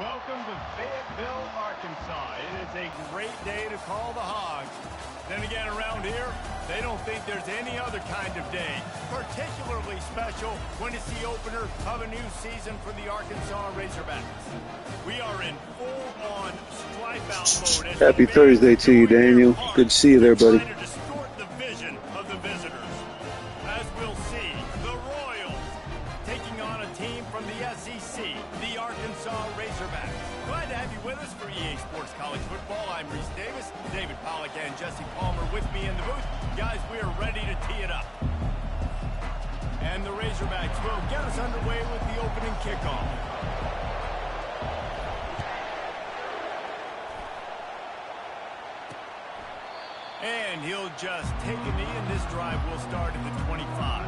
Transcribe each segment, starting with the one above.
Welcome to Fayetteville, Arkansas. It is a great day to call the Hogs. Then again, around here, they don't think there's any other kind of day. Particularly special when it's the opener of a new season for the Arkansas Razorbacks. We are in full-on stripe-out mode. Happy Thursday to you, Daniel. Good to see you there, buddy. Trying to distort the vision of the visitors. As we'll see, the Royals taking on a team from the SEC, the Arkansas Razorbacks. Glad to have you with us for EA Sports College Football. I'm Reese Davis, David Pollack, and Jesse Palmer with me in the booth. Guys, we are ready to tee it up. And the Razorbacks will get us underway with the opening kickoff. And he'll just take a knee, and this drive will start at the 25.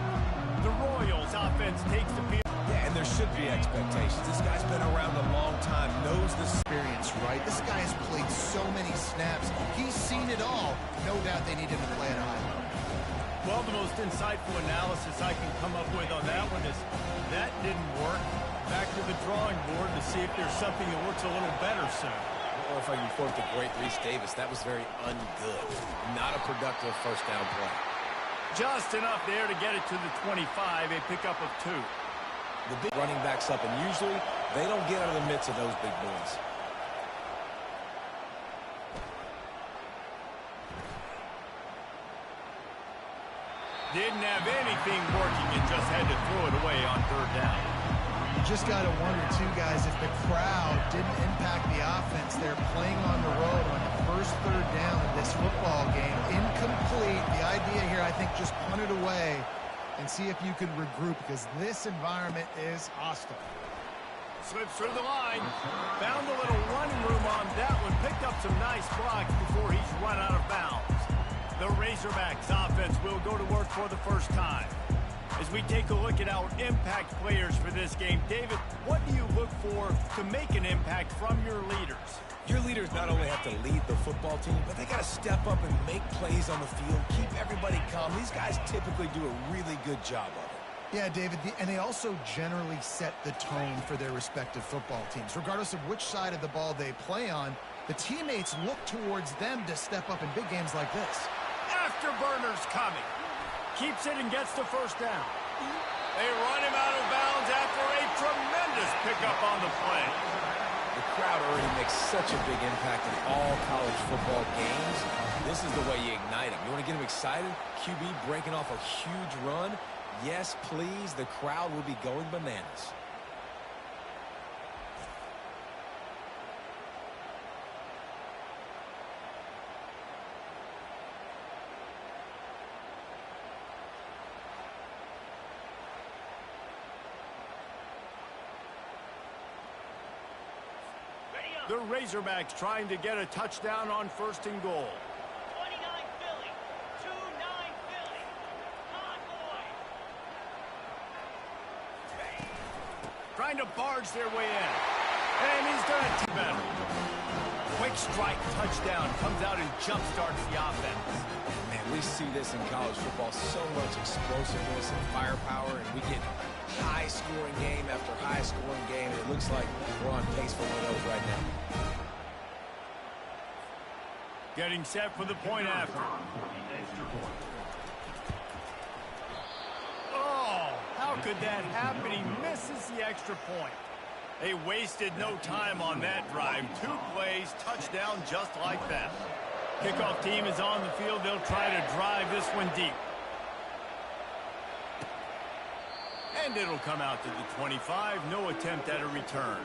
The Royals offense takes the field. Yeah, and there should be expectations. This guy's been around a long time, knows the experience, right? This guy has played so many snaps. He's seen it all. No doubt they need him to play at a high level. Well, the most insightful analysis I can come up with on that one is that didn't work. Back to the drawing board to see if there's something that works a little better soon. Or if I can quote the great Reese Davis, that was very ungood. Not a productive first down play. Just enough there to get it to the 25, a pickup of 2. The big running backs up, and usually they don't get out of the midst of those big boys. Didn't have anything working and just had to throw it away on third down. You just got to wonder, too, guys, if the crowd didn't impact the offense. They're playing on the road on the first third down of this football game. Incomplete. The idea here, I think, just punt it away and see if you can regroup, because this environment is hostile. Slips through the line. Found a little running room on that one. Picked up some nice blocks before he's run out of bounds. The Razorbacks offense will go to work for the first time. As we take a look at our impact players for this game, David, what do you look for to make an impact from your leaders? Your leaders not only have to lead the football team, but they got to step up and make plays on the field, keep everybody calm. These guys typically do a really good job of it. Yeah, David, and they also generally set the tone for their respective football teams. Regardless of which side of the ball they play on, the teammates look towards them to step up in big games like this. Afterburners coming. Keeps it and gets the first down. They run him out of bounds after a tremendous pickup on the play. The crowd already makes such a big impact in all college football games. This is the way you ignite them. You want to get them excited? QB breaking off a huge run? Yes, please. The crowd will be going bananas. The Razorbacks trying to get a touchdown on first and goal. 29 Philly, 2-9 Philly. Convoy. Trying to barge their way in. And he's going to better. Quick strike touchdown comes out and jump-starts the offense. Man, we see this in college football, so much explosiveness and firepower, and we get high-scoring game after high-scoring game, and it looks like we're on pace for one of those right now. Getting set for the point after. Oh, how could that happen? He misses the extra point. They wasted no time on that drive. 2 plays, touchdown just like that. Kickoff team is on the field. They'll try to drive this one deep. And it'll come out to the 25. No attempt at a return.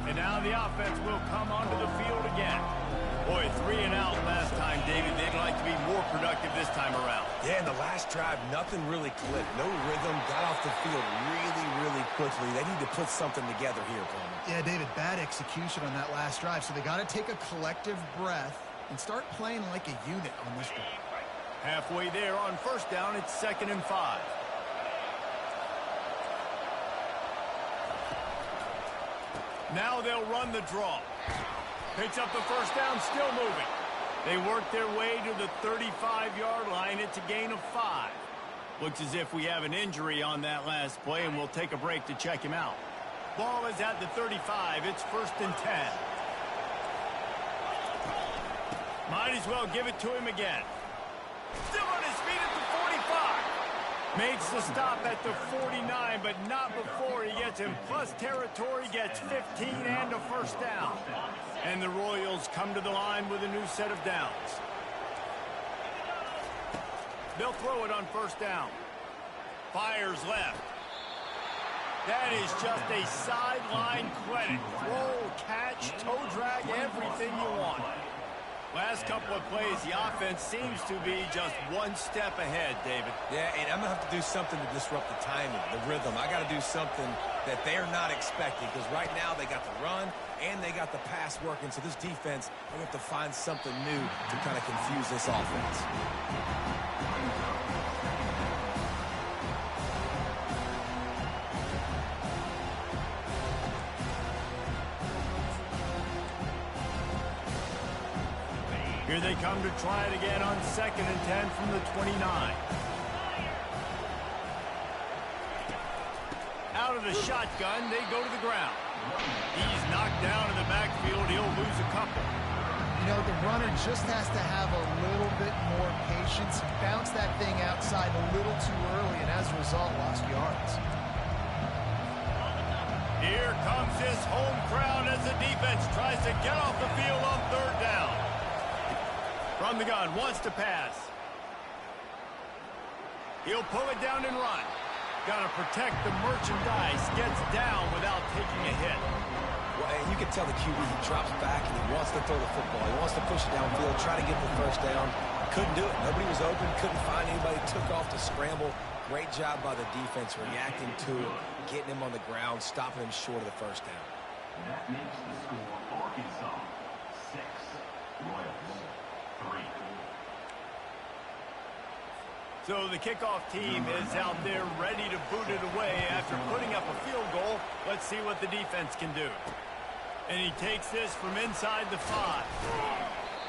And now the offense will come onto the field again. Boy, 3 and out last time, David. They'd like to be more productive this time around. Yeah, in the last drive, nothing really clicked. No rhythm, got off the field really quickly. They need to put something together here, Palmer. Yeah, David, bad execution on that last drive, so they got to take a collective breath and start playing like a unit on this drive. Halfway there on first down, it's 2nd and 5. Now they'll run the draw. Picks up the first down, still moving. They work their way to the 35-yard line. It's a gain of 5. Looks as if we have an injury on that last play, and we'll take a break to check him out. Ball is at the 35. It's 1st and 10. Might as well give it to him again. Still on his feet at the 45. Makes the stop at the 49, but not before he gets in plus territory, gets 15 and a 1st down. And the Royals come to the line with a new set of downs. They'll throw it on 1st down. Fires left. That is just a sideline credit. Throw, catch, toe drag, everything you want. Last couple of plays, the offense seems to be just one step ahead, David. Yeah, and I'm going to have to do something to disrupt the timing, the rhythm. I got to do something that they're not expecting, because right now they got the run and they got the pass working. So this defense, they have to find something new to kind of confuse this offense. Here they come to try it again on 2nd and 10 from the 29. Out of the shotgun, they go to the ground. He's knocked down in the backfield. He'll lose a couple. You know, the runner just has to have a little bit more patience. He bounced that thing outside a little too early, and as a result, lost yards. Here comes his home crowd as the defense tries to get off the field on 3rd down. From the gun, wants to pass. He'll pull it down and run. Got to protect the merchandise. Gets down without taking a hit. Well, and you can tell the QB, he drops back and he wants to throw the football. He wants to push it downfield, try to get the 1st down. Couldn't do it. Nobody was open. Couldn't find anybody. Took off to scramble. Great job by the defense reacting to it, getting him on the ground, stopping him short of the 1st down. That makes the score Arkansas 6, Royals 3. So the kickoff team is out there ready to boot it away after putting up a field goal. Let's see what the defense can do. And he takes this from inside the 5.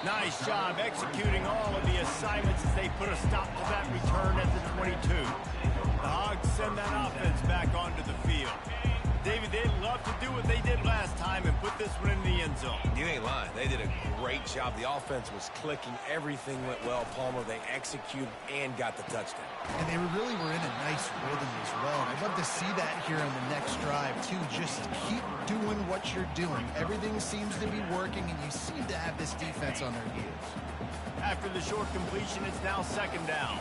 Nice job executing all of the assignments as they put a stop to that return at the 22. The Hogs send that offense back onto the field. David, they'd love to do what they did last time and put this one in the end zone. You ain't lying. They did a great job. The offense was clicking. Everything went well, Palmer. They executed and got the touchdown. And they really were in a nice rhythm as well. I'd love to see that here on the next drive, too. Just keep doing what you're doing. Everything seems to be working, and you seem to have this defense on their heels. After the short completion, it's now 2nd down.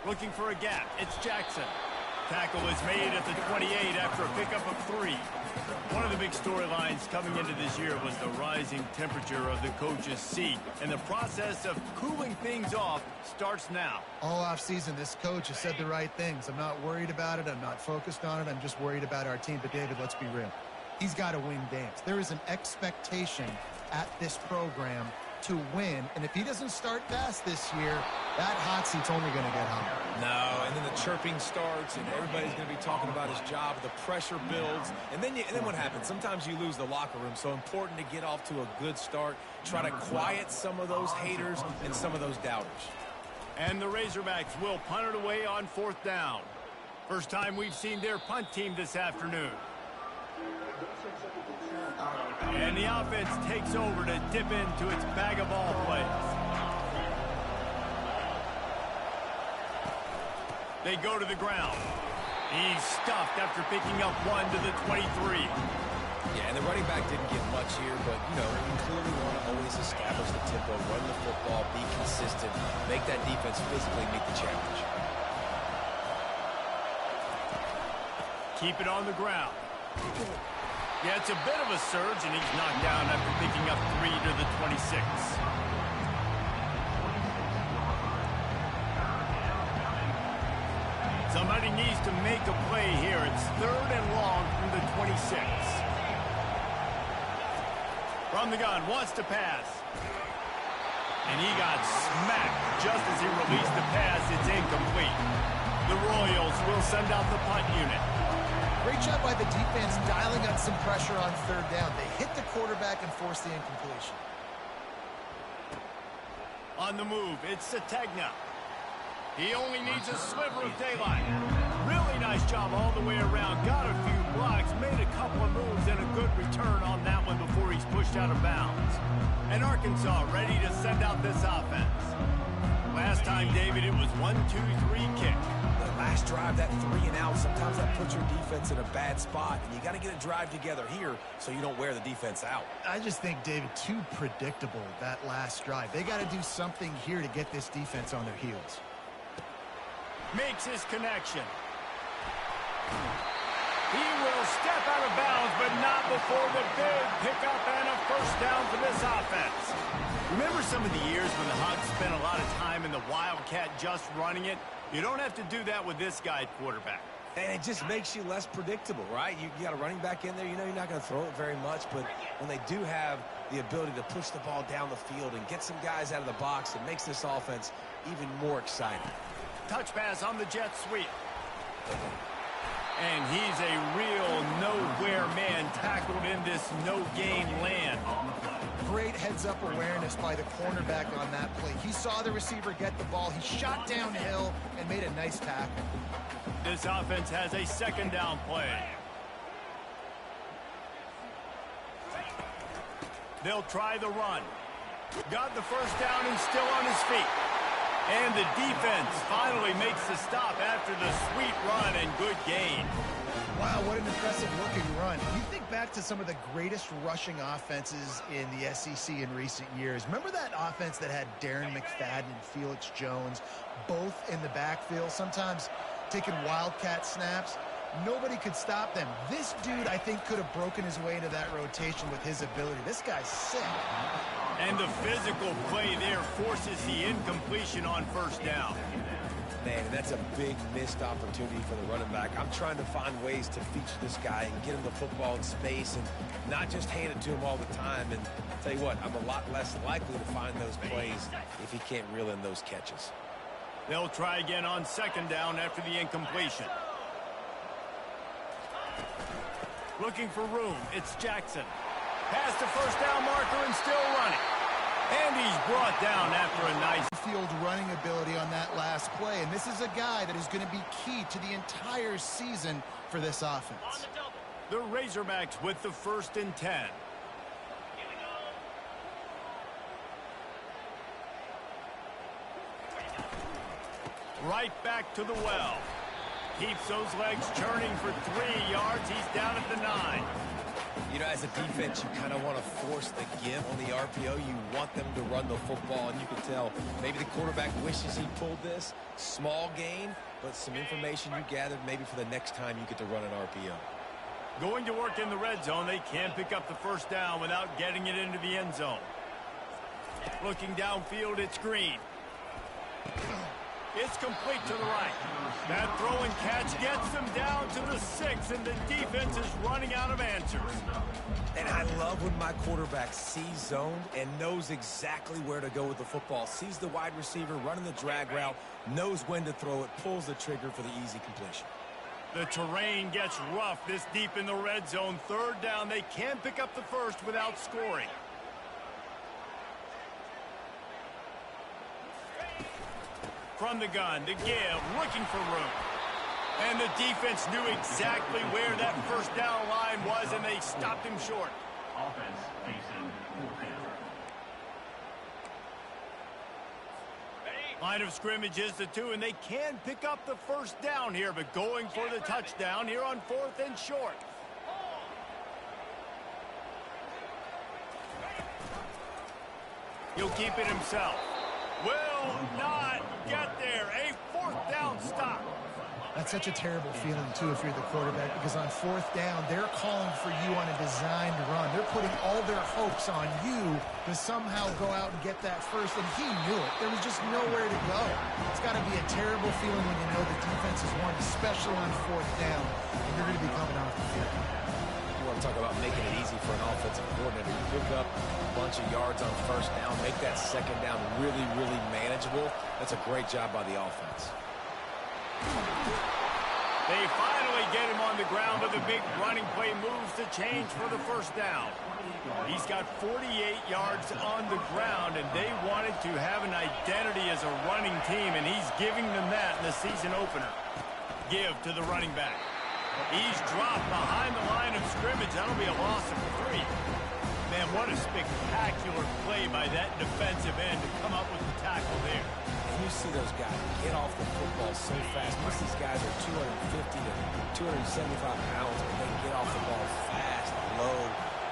Looking for a gap. It's Jackson. Tackle is made at the 28 after a pickup of 3. One of the big storylines coming into this year was the rising temperature of the coach's seat, and the process of cooling things off starts now. All offseason, this coach has said the right things. I'm not worried about it. I'm not focused on it. I'm just worried about our team. But, David, let's be real. He's got to win games. There is an expectation at this program to win, and if he doesn't start fast this year, that hot seat's only going to get hotter. No, and then the chirping starts, and everybody's going to be talking about his job. The pressure builds, and then what happens? Sometimes you lose the locker room, so important to get off to a good start. Try to quiet some of those haters and some of those doubters. And the Razorbacks will punt it away on 4th down. First time we've seen their punt team this afternoon. And the offense takes over to dip into its bag of ball plays. They go to the ground. He's stuffed after picking up 1 to the 23. Yeah, and the running back didn't get much here, but, you know, you clearly want to always establish the tempo, run the football, be consistent, make that defense physically meet the challenge. Keep it on the ground. Yeah, it's a bit of a surge, and he's knocked down after picking up 3 to the 26. Somebody needs to make a play here. It's 3rd and long from the 26. From the gun, wants to pass. And he got smacked just as he released the pass. It's incomplete. The Royals will send out the punt unit. Great job by the defense dialing up some pressure on 3rd down. They hit the quarterback and forced the incompletion. On the move, it's Sategna. He only needs a sliver of daylight. Really nice job all the way around. Got a few blocks, made a couple of moves, and a good return on that one before he's pushed out of bounds. And Arkansas ready to send out this offense. Last time, David, it was 1-2-3 kick. The last drive, that 3 and out, sometimes that puts your defense in a bad spot. And you got to get a drive together here so you don't wear the defense out. I just think, David, too predictable, that last drive. They got to do something here to get this defense on their heels. Makes his connection. He will step out of bounds, but not before the big pickup and a first down for this offense. Remember some of the years when the Hogs spent a lot of time in the Wildcat just running it? You don't have to do that with this guy at quarterback. And it just makes you less predictable, right? You got a running back in there. You know you're not going to throw it very much, but when they do have the ability to push the ball down the field and get some guys out of the box, it makes this offense even more exciting. Touch pass on the jet sweep. And he's a real nowhere man tackled in this no-gain land. Great heads-up awareness by the cornerback on that play. He saw the receiver get the ball. He shot downhill and made a nice tackle. This offense has a second down play. They'll try the run. Got the first down and still on his feet. And the defense finally makes the stop after the sweet run and good gain. Wow, what an impressive-looking run. You think back to some of the greatest rushing offenses in the SEC in recent years. Remember that offense that had Darren McFadden and Felix Jones both in the backfield, sometimes taking wildcat snaps? Nobody could stop them. This dude, I think, could have broken his way into that rotation with his ability. This guy's sick. And the physical play there forces the incompletion on first down. Man, that's a big missed opportunity for the running back. I'm trying to find ways to feature this guy and get him the football in space and not just hand it to him all the time. And I'll tell you what, I'm a lot less likely to find those plays if he can't reel in those catches. They'll try again on second down after the incompletion. Looking for room. It's Jackson. Past the first down marker and still running. And he's brought down after a nice field running ability on that last play. And this is a guy that is going to be key to the entire season for this offense. The Razorbacks with the 1st and 10. Right back to the well. Keeps those legs churning for 3 yards. He's down at the 9. You know, as a defense, you kind of want to force the give on the RPO. You want them to run the football, and you can tell maybe the quarterback wishes he pulled this. Small gain, but some information you gathered maybe for the next time you get to run an RPO. Going to work in the red zone. They can't pick up the first down without getting it into the end zone. Looking downfield, it's Green. It's complete to the right. That throw and catch gets them down to the 6, and the defense is running out of answers. And I love when my quarterback sees zoned and knows exactly where to go with the football. Sees the wide receiver running the drag route, knows when to throw it, pulls the trigger for the easy completion. The terrain gets rough this deep in the red zone. 3rd down. They can't pick up the first without scoring. From the gun, to give, looking for room. And the defense knew exactly where that first down line was, and they stopped him short. Offense facing 4th down. Line of scrimmage is the 2, and they can pick up the first down here, but going for the touchdown here on 4th and short. He'll keep it himself. Will not get there. A 4th down stop. That's such a terrible feeling, too, if you're the quarterback, because on 4th down, they're calling for you on a designed run. They're putting all their hopes on you to somehow go out and get that first, and he knew it. There was just nowhere to go. It's got to be a terrible feeling when you know the defense is won, especially on 4th down, and you're going to be coming off the field. You want to talk about making it easy for an offensive coordinator. You pick up a bunch of yards on first down, make that second down really, really manageable. That's a great job by the offense. They finally get him on the ground, but the big running play moves the change for the first down. He's got 48 yards on the ground, and they wanted to have an identity as a running team, and he's giving them that in the season opener. Give to the running back. He's dropped behind the line of scrimmage. That'll be a loss of 3. Man, what a spectacular play by that defensive end to come up with the tackle there. And you see those guys get off the football so fast. Most of these guys are 250 to 275 pounds, but they get off the ball fast, low.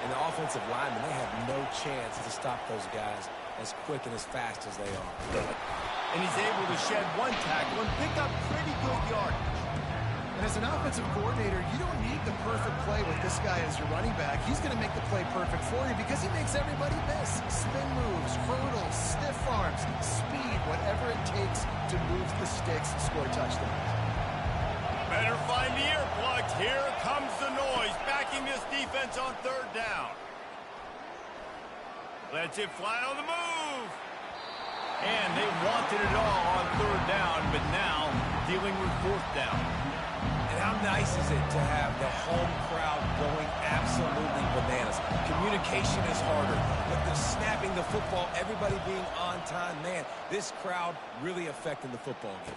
And the offensive linemen, they have no chance to stop those guys as quick and as fast as they are. And he's able to shed 1 tackle and pick up pretty good yardage. And as an offensive coordinator, you don't need the perfect play with this guy as your running back. He's going to make the play perfect for you because he makes everybody miss. Spin moves, hurdles, stiff arms, speed, whatever it takes to move the sticks and score touchdowns. Better find the earplugs. Here comes the noise, backing this defense on 3rd down. Lets it fly on the move. And they wanted it all on 3rd down, but now dealing with 4th down. And how nice is it to have the home crowd going absolutely bananas? Communication is harder, but the snapping the football, everybody being on time, man, this crowd really affecting the football game.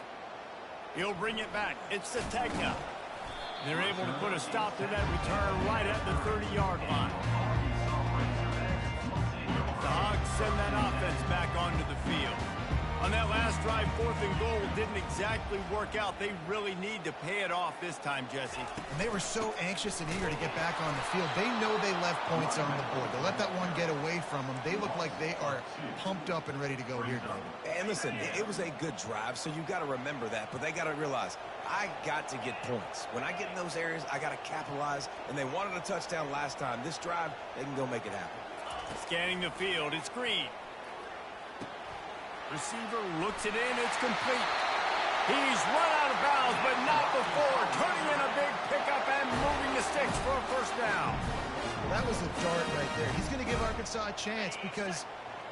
He'll bring it back. It's the Tegna. They're able to put a stop to that return right at the 30-yard line. The Hogs send that offense back onto the field. On that last drive, 4th and goal didn't exactly work out. They really need to pay it off this time, Jesse. And they were so anxious and eager to get back on the field. They know they left points on the board. They let that one get away from them. They look like they are pumped up and ready to go here, David. And listen, it was a good drive, so you got to remember that. But they got to realize, I got to get points. When I get in those areas, I got to capitalize. And they wanted a touchdown last time. This drive, they can go make it happen. Scanning the field, it's Green. Receiver looks it in, it's complete. He's run out of bounds, but not before. Turning in a big pickup and moving the sticks for a 1st down. That was a dart right there. He's going to give Arkansas a chance because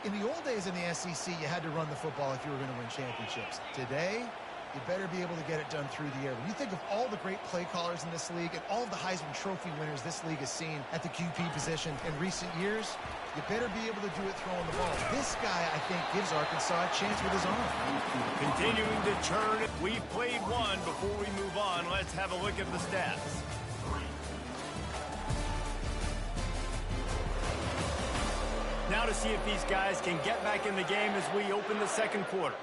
in the old days in the SEC, you had to run the football if you were going to win championships. Today, you better be able to get it done through the air. When you think of all the great play callers in this league and all of the Heisman Trophy winners this league has seen at the QB position in recent years, you better be able to do it throwing the ball. This guy, I think, gives Arkansas a chance with his arm. Continuing to churn. We've played one. Before we move on, let's have a look at the stats. Now to see if these guys can get back in the game as we open the 2nd quarter.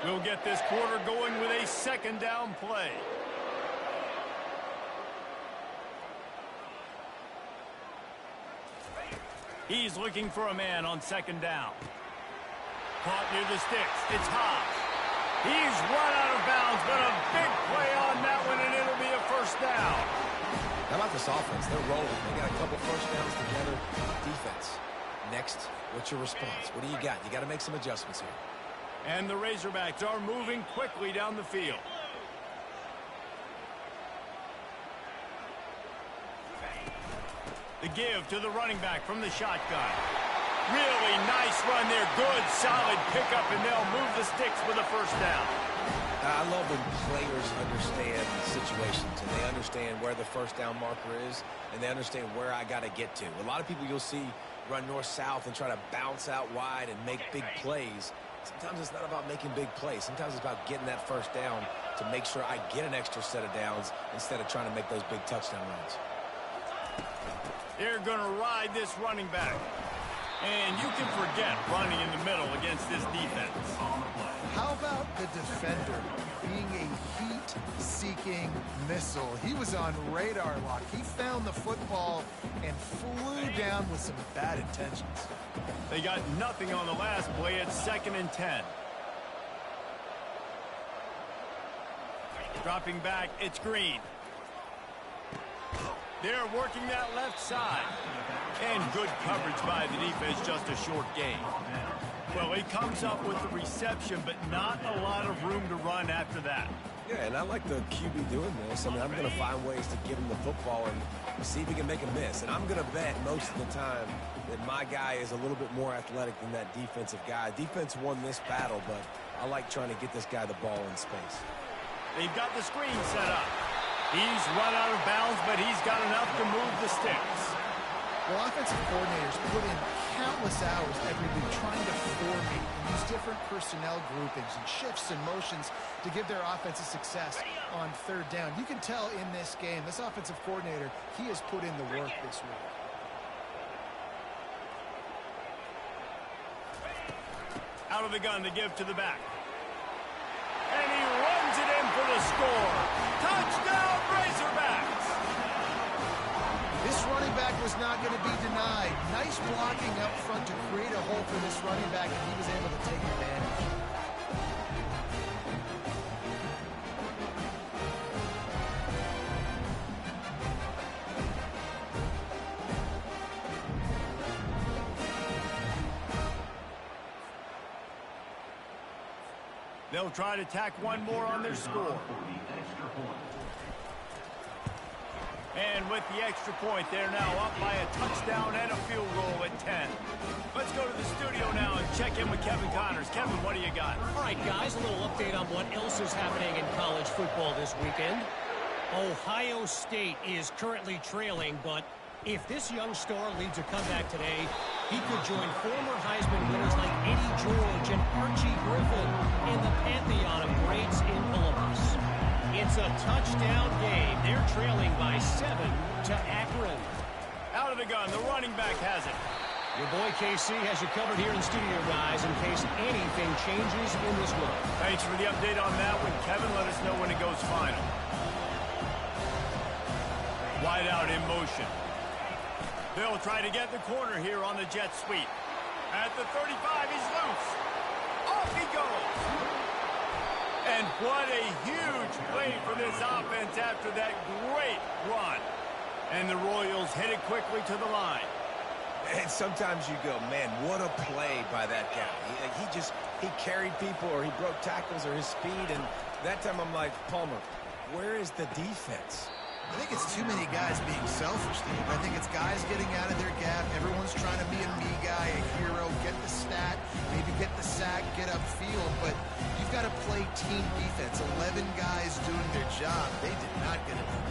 We'll get this quarter going with a 2nd down play. He's looking for a man on 2nd down. Caught near the sticks. It's Hobbs. He's run out of bounds, but a big play on that one, and it'll be a 1st down. How about this offense? They're rolling. They got a couple 1st downs together. Defense. Next, what's your response? What do you got? You got to make some adjustments here. And the Razorbacks are moving quickly down the field. The give to the running back from the shotgun. Really nice run there. Good, solid pickup, and they'll move the sticks with a 1st down. I love when players understand situations and they understand where the 1st down marker is and they understand where I got to get to. A lot of people you'll see run north-south and try to bounce out wide and make big plays. Sometimes it's not about making big plays. Sometimes it's about getting that 1st down to make sure I get an extra set of downs instead of trying to make those big touchdown runs. They're going to ride this running back. And you can forget running in the middle against this defense. How about the defender being a heat-seeking missile? He was on radar lock. He found the football and flew down with some bad intentions. They got nothing on the last play. It's 2nd and 10. Dropping back, it's Green. They're working that left side. And good coverage by the defense, just a short gain. Well, he comes up with the reception, but not a lot of room to run after that. Yeah, Yeah, and I like the QB doing this. I mean, I'm going to find ways to give him the football and see if he can make a miss. And I'm going to bet most of the time that my guy is a little bit more athletic than that defensive guy. Defense won this battle, but I like trying to get this guy the ball in space. They've got the screen set up. He's run out of bounds, but he's got enough to move the sticks. Well, offensive coordinators put in countless hours every week trying to formate and use different personnel groupings and shifts and motions to give their offensive success on third down. You can tell in this game, this offensive coordinator, he has put in the work this week. Out of the gun to give to the back. And he runs it in for the score. Touchdown, Razorbacks! This running back was not going to be denied. Nice blocking up front to create a hole for this running back, and he was able to take advantage. They'll try to tack one more on their score. And with the extra point, they're now up by a touchdown and a field goal at 10. Let's go to the studio now and check in with Kevin Connors. Kevin, what do you got? All right, guys, a little update on what else is happening in college football this weekend. Ohio State is currently trailing, but if this young star leads a comeback today, he could join former Heisman winners like Eddie George and Archie Griffin in the pantheon of greats in Columbus. It's a touchdown game. They're trailing by 7 to Akron. Out of the gun, the running back has it. Your boy KC has you covered here in studio, guys, in case anything changes in this one. Thanks for the update on that one, Kevin. Let us know when it goes final. Wide out in motion. They'll try to get the corner here on the jet sweep. At the 35, he's loose. Off he goes. And what a huge play for this offense after that great run. And the Royals hit it quickly to the line. And sometimes you go, man, what a play by that guy. He carried people, or he broke tackles, or his speed. And that time I'm like, Palmer, where is the defense? I think it's too many guys being selfish, Steve. I think it's guys getting out of their gap. Everyone's trying to be a me guy, a hero, get the stat, maybe get the sack, get upfield. But you've got to play team defense. 11 guys doing their job. They did not get it done.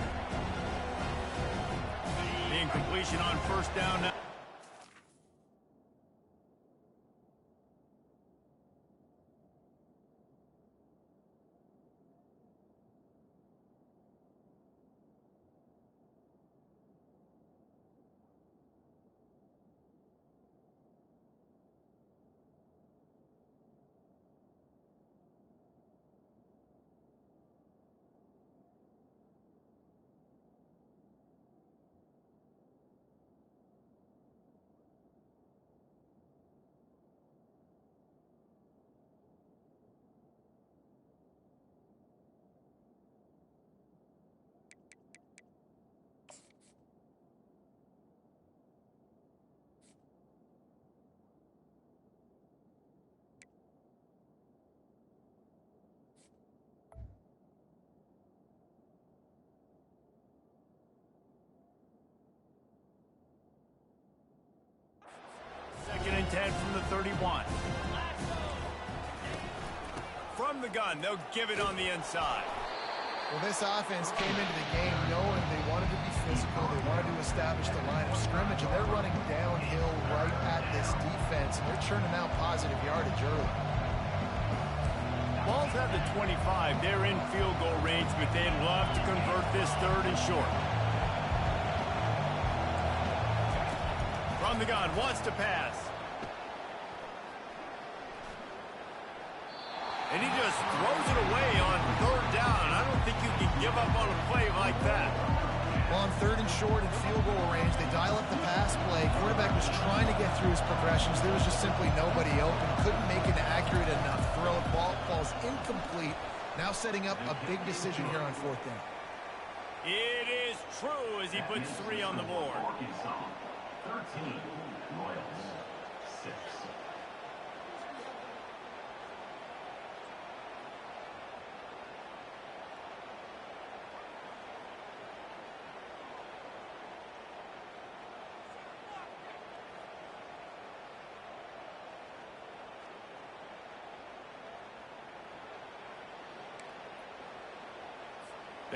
The incompletion on first down now. Second and 10 from the 31. From the gun, they'll give it on the inside. Well, this offense came into the game knowing they wanted to be physical. They wanted to establish the line of scrimmage, and they're running downhill right at this defense, and they're churning out positive yardage early. Ball's at the 25. They're in field goal range, but they'd love to convert this third and short. From the gun, wants to pass. And he just throws it away on third down. I don't think you can give up on a play like that. Well, on third and short and field goal range, they dial up the pass play. Quarterback was trying to get through his progressions. There was just simply nobody open. Couldn't make an accurate enough throw. Ball falls incomplete. Now setting up a big decision here on fourth down. It is true as he puts 3 on the board. 13, Royals, 6.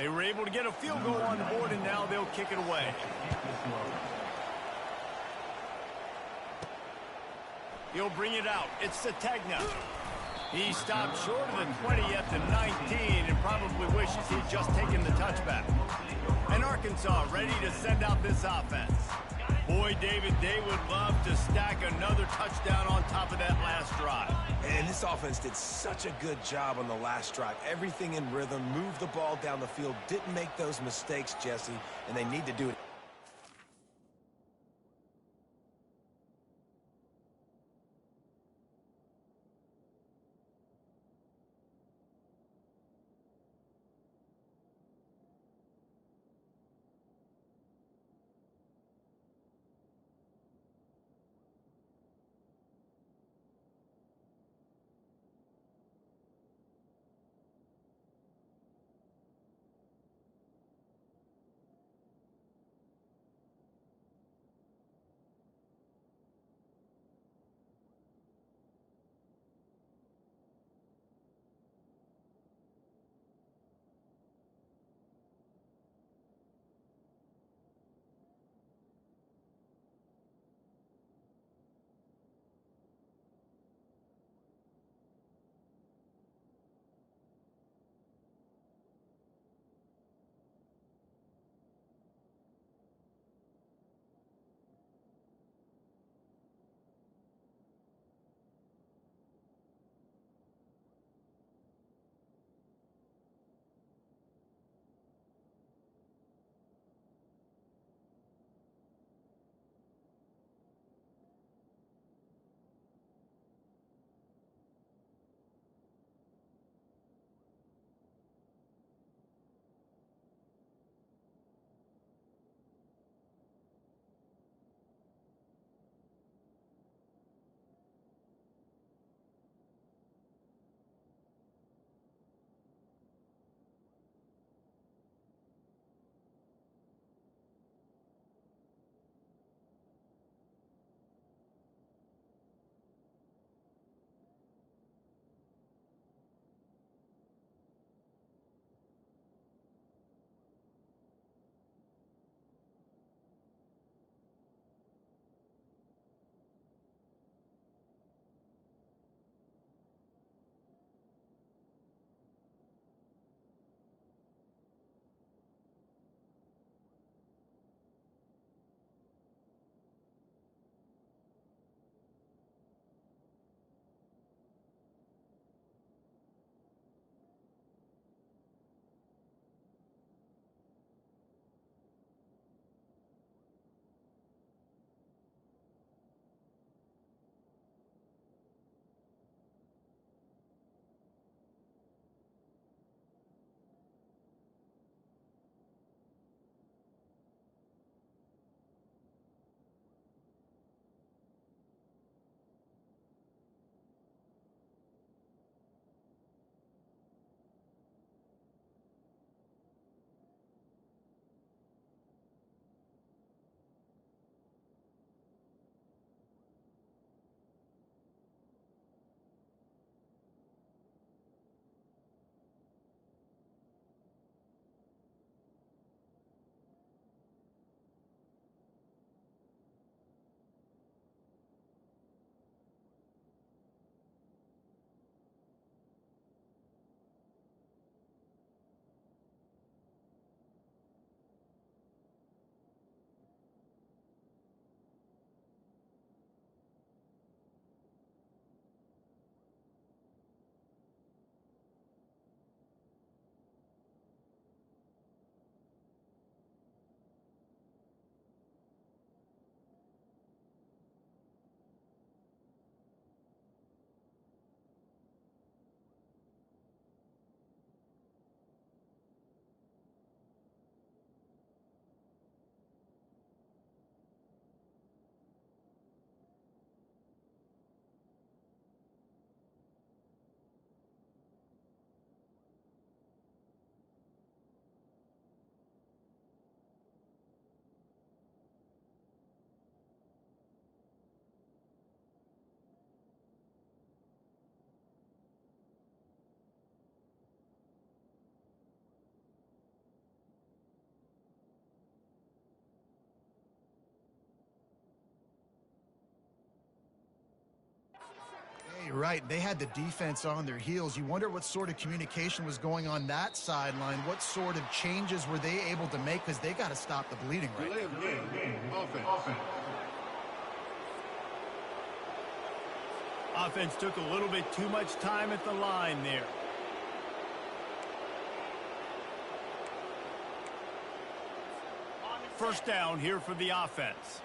They were able to get a field goal on the board, and now they'll kick it away. He'll bring it out. It's Sategna. He stopped short of the 20 at the 19 and probably wishes he'd just taken the touchback. And Arkansas ready to send out this offense. Boy, David, they would love to stack another touchdown on top of that last drive. And this offense did such a good job on the last drive. Everything in rhythm, moved the ball down the field, didn't make those mistakes, Jesse, and they need to do it. right. They had the defense on their heels. You wonder what sort of communication was going on that sideline. What sort of changes were they able to make, because they got to stop the bleeding right now. Offense took a little bit too much time at the line there. First down here for the offense.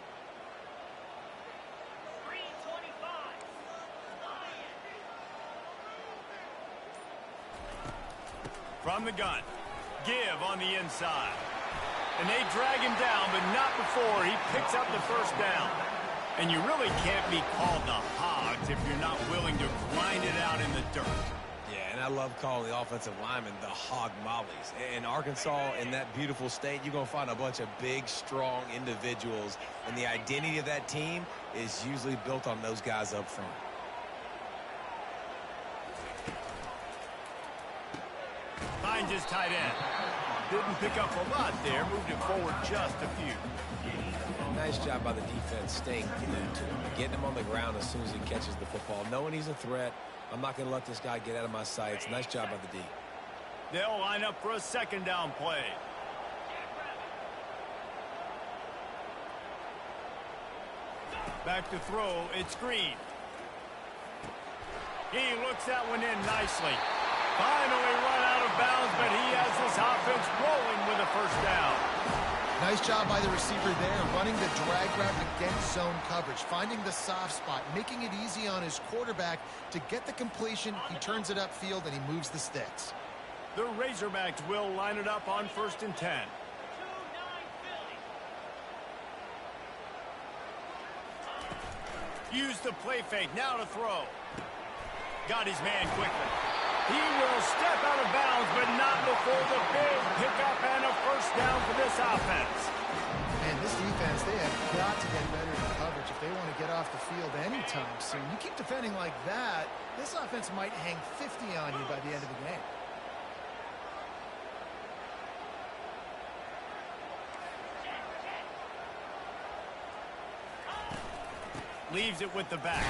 From the gun. Give on the inside. And they drag him down, but not before he picks up the first down. And you really can't be called the Hogs if you're not willing to grind it out in the dirt. Yeah, and I love calling the offensive linemen the hog mollies. In Arkansas, in that beautiful state, you're going to find a bunch of big, strong individuals. And the identity of that team is usually built on those guys up front. Finds his tight end. Didn't pick up a lot there. Moved it forward just a few. Nice job by the defense staying glued to him. Getting him on the ground as soon as he catches the football. Knowing he's a threat. I'm not going to let this guy get out of my sights. Nice job by the D. They'll line up for a second down play. Back to throw. It's Green. He looks that one in nicely. Finally run out of bounds, but he has this offense rolling with a first down. Nice job by the receiver there, running the drag route against zone coverage, finding the soft spot, making it easy on his quarterback to get the completion. He turns it upfield, and he moves the sticks. The Razorbacks will line it up on 1st and 10. Use the play fake, now to throw. Got his man quickly. He will step out of bounds, but not before the big pickup and a first down for this offense. And this defense, they have got to get better in coverage if they want to get off the field anytime soon. You keep defending like that, this offense might hang 50 on you by the end of the game. Leaves it with the back.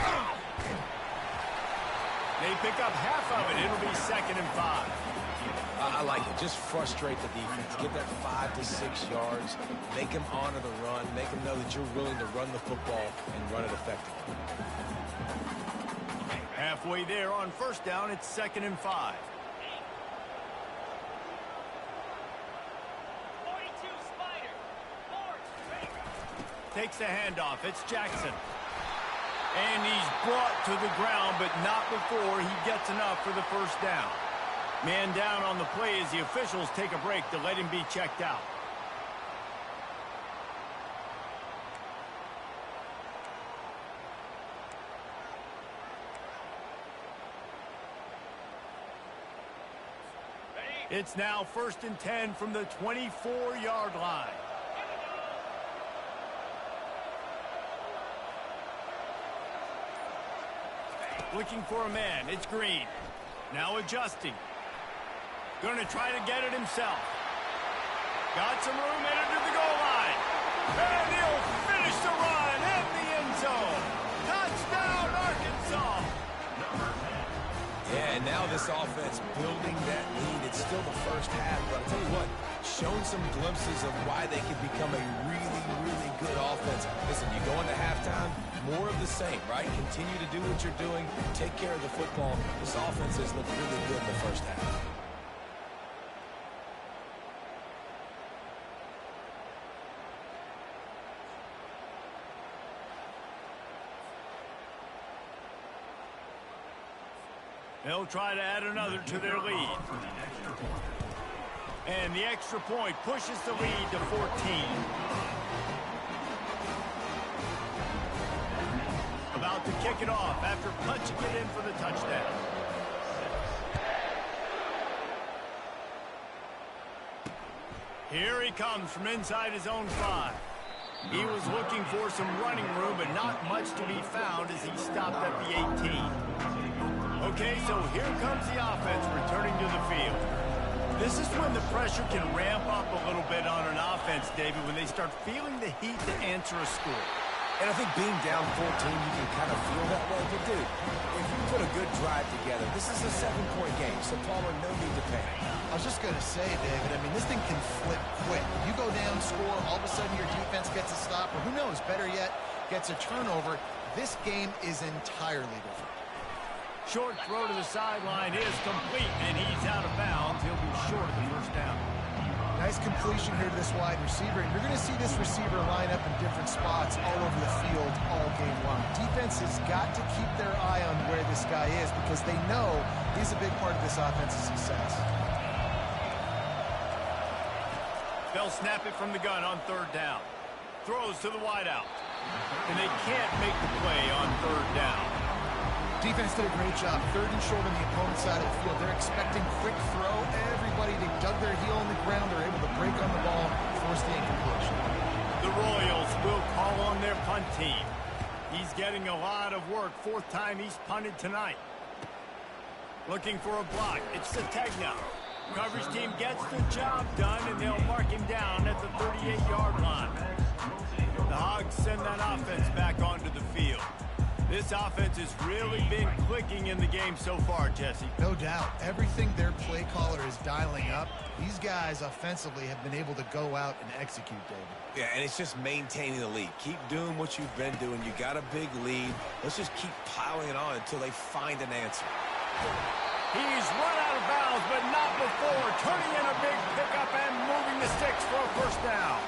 They pick up half of it. It'll be 2nd and 5. I like it. Just frustrate the defense. Get that 5 to 6 yards. Make them honor the run. Make them know that you're willing to run the football and run it effectively. Halfway there on 1st down. It's 2nd and 5. 42 Spider. Takes the handoff. It's Jackson. And he's brought to the ground, but not before he gets enough for the first down. Man down on the play as the officials take a break to let him be checked out. It's now 1st and 10 from the 24-yard line. Looking for a man. It's Green. Now adjusting. Going to try to get it himself. Got some room headed to the goal line. And he'll finish the run in the end zone. Touchdown, Arkansas. Yeah, and now this offense building that lead. It's still the first half, but I'll tell you what, shown some glimpses of why they could become a really, really good offense. Listen, you go into halftime, more of the same, right? Continue to do what you're doing, take care of the football. This offense has looked really good in the first half. They'll try to add another to their lead. And the extra point pushes the lead to 14. About to kick it off after punching it in for the touchdown. Here he comes from inside his own 5. He was looking for some running room, but not much to be found as he stopped at the 18. Okay, so here comes the offense returning to the field. This is when the pressure can ramp up a little bit on an offense, David, when they start feeling the heat to answer a score. And I think being down 14, you can kind of feel that way. But, dude, if you put a good drive together, this is a 7-point game, so Palmer, no need to panic. I was just going to say, David, I mean, this thing can flip quick. You go down, score, all of a sudden your defense gets a stop, or who knows, better yet, gets a turnover. This game is entirely different. Short throw to the sideline is complete, and he's out of bounds. He'll be short of the first down. Nice completion here to this wide receiver, and you're going to see this receiver line up in different spots all over the field all game long. Defense has got to keep their eye on where this guy is because they know he's a big part of this offense's success. They'll snap it from the gun on third down. Throws to the wideout. And they can't make the play on third down. Defense did a great job. Third and short on the opponent's side of the field. They're expecting quick throw. Everybody, they dug their heel in the ground. They're able to break on the ball, force the incompletion. The Royals will call on their punt team. He's getting a lot of work. Fourth time he's punted tonight. Looking for a block. It's Sategna. Coverage team gets the job done, and they'll mark him down at the 38-yard line. The Hogs send that offense back onto the field. This offense has really been clicking in the game so far, Jesse. No doubt. Everything their play caller is dialing up, these guys offensively have been able to go out and execute, David. Yeah, and it's just maintaining the lead. Keep doing what you've been doing. You got a big lead. Let's just keep piling it on until they find an answer. He's run out of bounds, but not before. Turning in a big pickup and moving the sticks for a first down.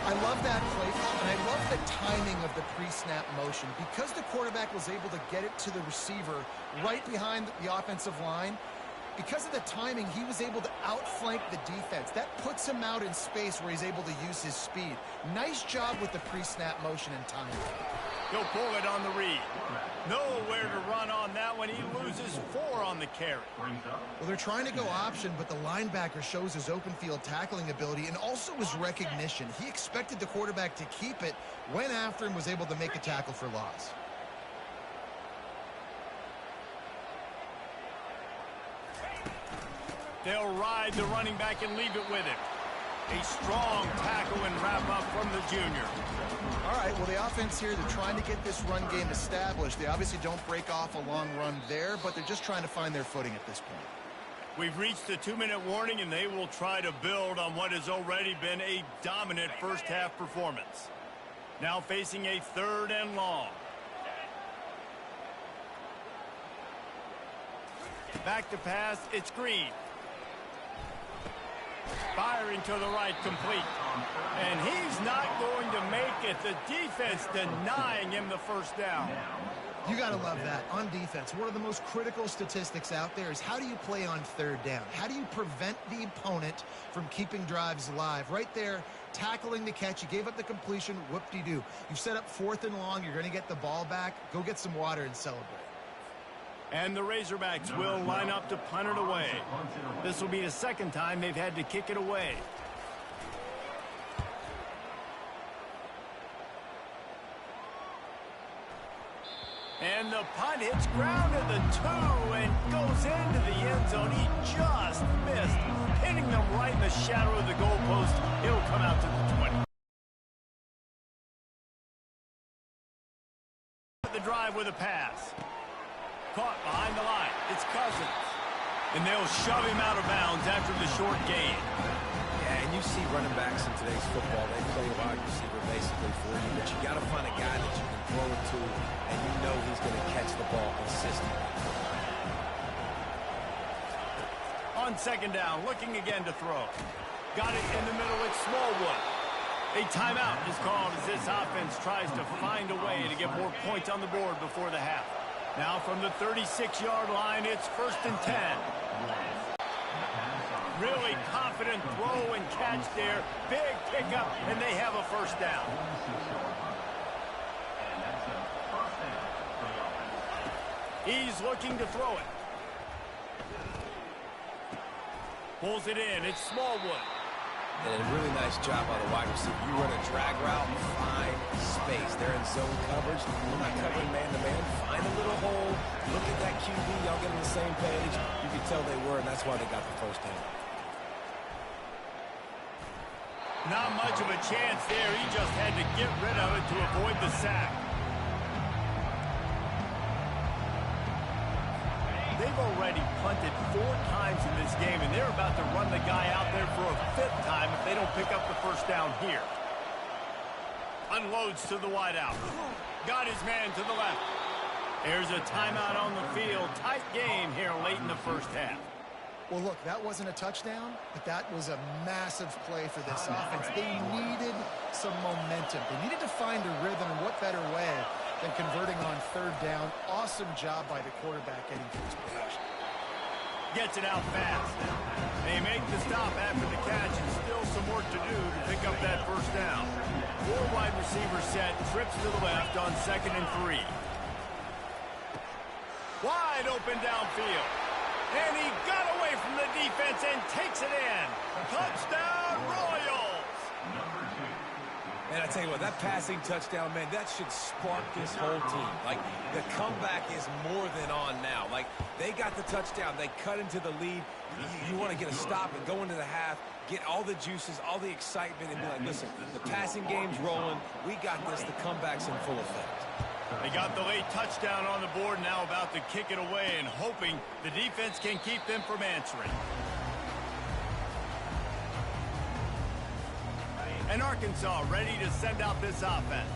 I love that play call, and I love the timing of the pre-snap motion. Because the quarterback was able to get it to the receiver right behind the offensive line, because of the timing, he was able to outflank the defense. That puts him out in space where he's able to use his speed. Nice job with the pre-snap motion and timing. He'll pull it on the read. Nowhere to run on that one. He loses 4 on the carry. Well, they're trying to go option, but the linebacker shows his open field tackling ability and also his recognition. He expected the quarterback to keep it, went after him, was able to make a tackle for loss. They'll ride the running back and leave it with him. A strong tackle and wrap up from the junior. All right, well, the offense here, they're trying to get this run game established. They obviously don't break off a long run there, but they're just trying to find their footing at this point. We've reached the 2-minute warning, and they will try to build on what has already been a dominant first-half performance. Now facing a 3rd and long. Back to pass, it's Green. Firing to the right, complete. And he's not going to make it. The defense denying him the first down. You got to love that. On defense, one of the most critical statistics out there is how do you play on 3rd down? How do you prevent the opponent from keeping drives alive? Right there, tackling the catch. You gave up the completion. Whoop-de-doo. You've set up 4th and long. You're going to get the ball back. Go get some water and celebrate. And the Razorbacks will line up to punt it away. This will be the 2nd time they've had to kick it away. And the punt hits ground at the 2 and goes into the end zone. He just missed, hitting them right in the shadow of the goalpost. It'll come out to the 20. The drive with a pass. Caught behind the line. It's Cousins. And they'll shove him out of bounds after the short gain. Yeah, and you see running backs in today's football, they play a wide receiver basically for you, but you got to find a guy that you can throw it to, and you know he's going to catch the ball consistently. On 2nd down, looking again to throw. Got it in the middle, it's Smallwood. A timeout is called as this offense tries to find a way to get more points on the board before the half. Now from the 36-yard line, it's 1st and 10. Really confident throw and catch there. Big pickup, and they have a first down. He's looking to throw it. Pulls it in. It's Smallwood. And a really nice job by the wide receiver. You run a drag route, find space. They're in zone coverage. We're not covering man-to-man. Find a little hole. Look at that QB. Y'all get on the same page. You can tell they were, and that's why they got the first down. Not much of a chance there. He just had to get rid of it to avoid the sack. They've already punted 4 times in this game, and they're about to run the guy out there for a 5th time if they don't pick up the first down here. Unloads to the wideout. Got his man to the left. There's a timeout on the field. Tight game here late in the first half. Well, look, that wasn't a touchdown, but that was a massive play for this offense. They needed some momentum. They needed to find a rhythm, and what better way than converting on 3rd down. Awesome job by the quarterback getting to his protection. Gets it out fast. They make the stop after the catch, and still some work to do to pick up that first down. 4 wide receivers set, trips to the left on 2nd and 3. Wide open downfield. And he got away from the defense and takes it in. Touchdown, Royals! Man, I tell you what, that passing touchdown, man, that should spark this whole team. Like, the comeback is more than on now. Like, they got the touchdown. They cut into the lead. You want to get a stop and go into the half, get all the juices, all the excitement, and be like, listen, the passing game's rolling. We got this. The comeback's in full effect. They got the late touchdown on the board, now about to kick it away and hoping the defense can keep them from answering. And Arkansas ready to send out this offense.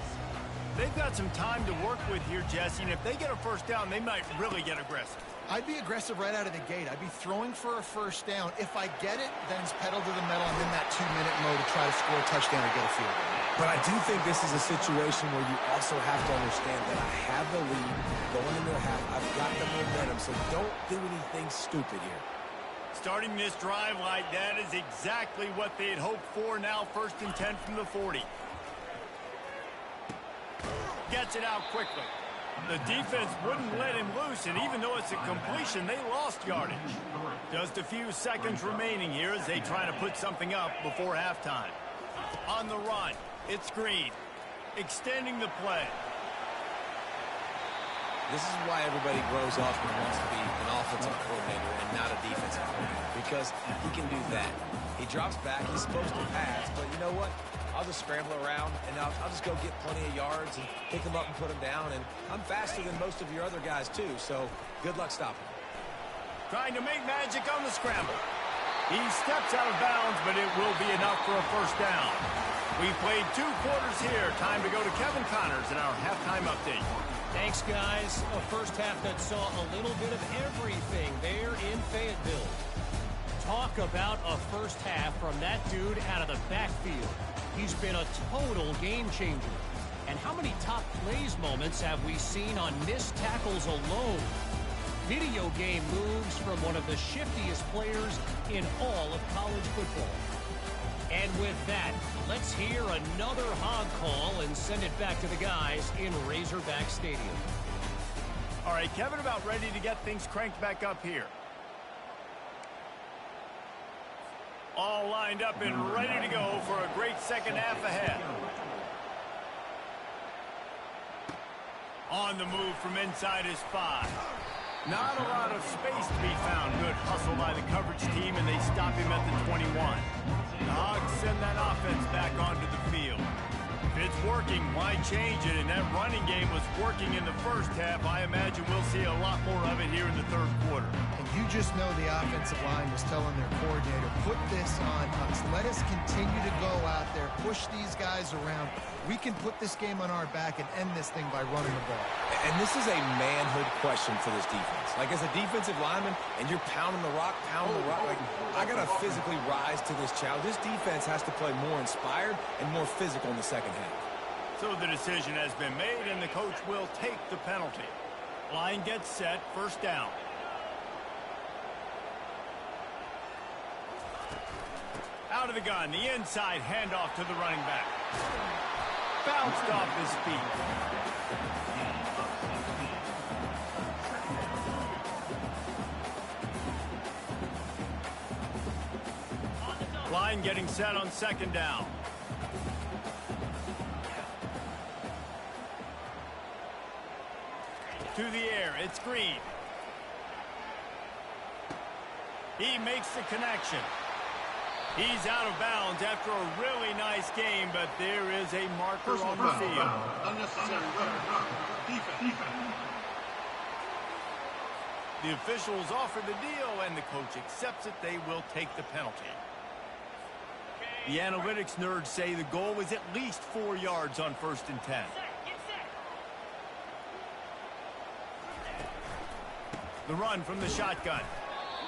They've got some time to work with here, Jesse, and if they get a first down, they might really get aggressive. I'd be aggressive right out of the gate. I'd be throwing for a first down. If I get it, then it's pedal to the metal. I'm in that 2-minute mode to try to score a touchdown or get a field goal. But I do think this is a situation where you also have to understand that I have the lead going into the half. I've got the momentum, so don't do anything stupid here. Starting this drive like that is exactly what they had hoped for. Now 1st and 10 from the 40. Gets it out quickly. The defense wouldn't let him loose, and even though it's a completion, they lost yardage. Just a few seconds remaining here as they try to put something up before halftime. On the run, it's Green, extending the play. This is why everybody grows up and wants to be an offensive coordinator and not a defensive coordinator, because he can do that. He drops back, he's supposed to pass, but you know what? I'll just scramble around, and I'll just go get plenty of yards and pick them up and put them down. And I'm faster than most of your other guys, too, so good luck stopping. Trying to make magic on the scramble. He steps out of bounds, but it will be enough for a first down. We've played 2 quarters here. Time to go to Kevin Connors in our halftime update. Thanks, guys. A first half that saw a little bit of everything there in Fayetteville. Talk about a first half from that dude out of the backfield. He's been a total game changer. And how many top plays moments have we seen on missed tackles alone? Video game moves from one of the shiftiest players in all of college football. And with that, let's hear another hog call and send it back to the guys in Razorback Stadium. All right, Kevin, about ready to get things cranked back up here. All lined up and ready to go for a great second half ahead. On the move from inside his 5. Not a lot of space to be found. Good hustle by the coverage team, and they stop him at the 21. The Hogs send that offense back onto the field. If it's working, why change it? And that running game was working in the first half. I imagine we'll see a lot more of it here in the 3rd quarter. And you just know the offensive line was telling their coordinator, put this on us. Let us continue to go out there, push these guys around. We can put this game on our back and end this thing by running the ball. And this is a manhood question for this defense. Like, as a defensive lineman, and you're pounding the rock, like, I got to physically rise to this challenge. This defense has to play more inspired and more physical in the second half. So the decision has been made, and the coach will take the penalty. Line gets set, first down. Out of the gun, the inside handoff to the running back. Bounced off his feet. Line getting set on second down. To the air, it's Green. He makes the connection. He's out of bounds after a really nice game, but there is a marker on the field. The officials offer the deal, and the coach accepts it. They will take the penalty. The analytics nerds say the goal is at least 4 yards on 1st and 10. The run from the shotgun.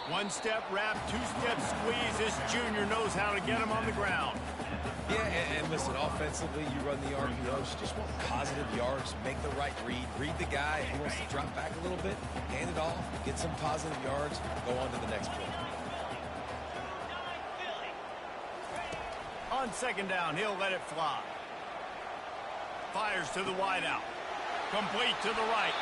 1-step wrap, 2-step squeeze. This junior knows how to get him on the ground. Yeah, and listen, offensively, you run the RPOs. You just want positive yards, make the right read. Read the guy. If he wants to drop back a little bit, hand it off, get some positive yards, go on to the next play. On 2nd down, he'll let it fly. Fires to the wideout. Complete to the right.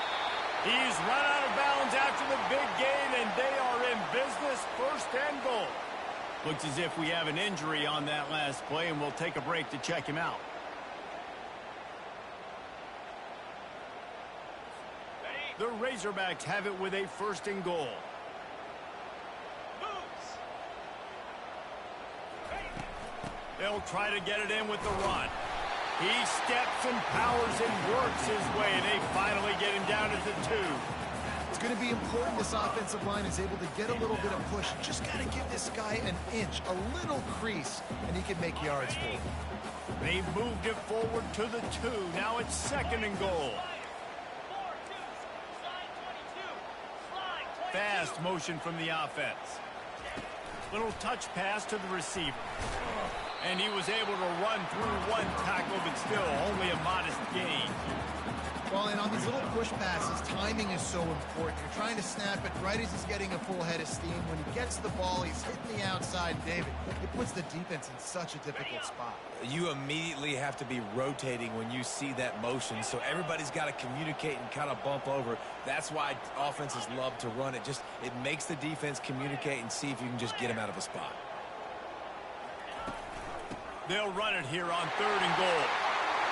He's run out of bounds after the big gain, and they are in business, 1st and goal. Looks as if we have an injury on that last play, and we'll take a break to check him out. The Razorbacks have it with a 1st and goal. They'll try to get it in with the run. He steps and powers and works his way. They finally get him down at the 2. It's going to be important this offensive line is able to get a little bit of push. Just got to give this guy an inch, a little crease, and he can make yards for it. They moved it forward to the 2. Now it's 2nd and goal. Fast motion from the offense. Little touch pass to the receiver. And he was able to run through 1 tackle, but still only a modest gain. Well, and on these little push passes, timing is so important. You're trying to snap it right as he's getting a full head of steam. When he gets the ball, he's hitting the outside, David. It puts the defense in such a difficult spot. You immediately have to be rotating when you see that motion, so everybody's got to communicate and kind of bump over. That's why offenses love to run it. It makes the defense communicate and see if you can just get him out of a spot. They'll run it here on 3rd and goal.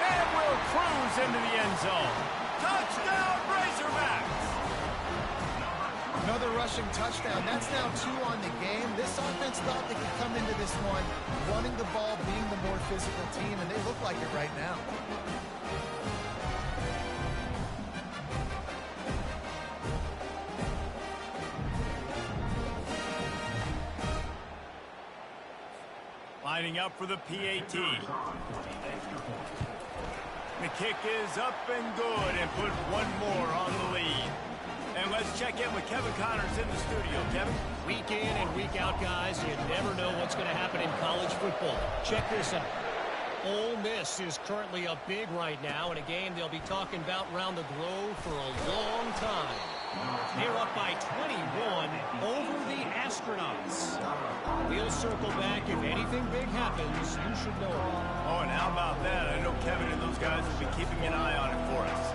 And will cruise into the end zone. Touchdown, Razorbacks! Another rushing touchdown. That's now 2 on the game. This offense thought they could come into this one running the ball, being the more physical team, and they look like it right now. Lining up for the PAT. The kick is up and good and put 1 more on the lead. And let's check in with Kevin Connors in the studio. Kevin? Week in and week out, guys, you never know what's going to happen in college football. Check this out. Ole Miss is currently up big right now in a game they'll be talking about around the globe for a long time. They're up by 21 over the Astronauts. We'll circle back. If anything big happens, you should know it. Oh, and how about that? I know Kevin and those guys will be keeping an eye on it for us.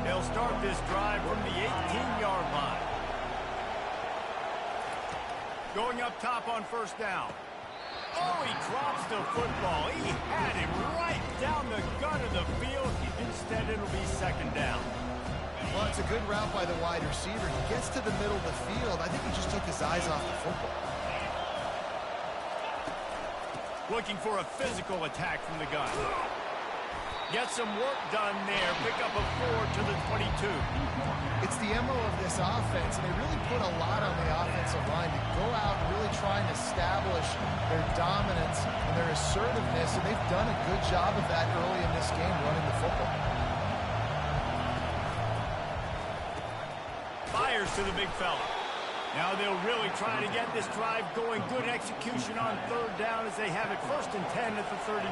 They'll start this drive from the 18-yard line. Going up top on 1st down. Oh, he drops the football. He had him right down the gut of the field. Instead, it'll be 2nd down. Well, it's a good route by the wide receiver. He gets to the middle of the field. I think he just took his eyes off the football. Looking for a physical attack from the gun. Get some work done there. Pick up a 4 to the 22. It's the MO of this offense, and they really put a lot on the offensive line to go out and really try and establish their dominance and their assertiveness, and they've done a good job of that early in this game running the football. Fires to the big fella. Now they'll really try to get this drive going. Good execution on 3rd down as they have it 1st and 10 at the 31.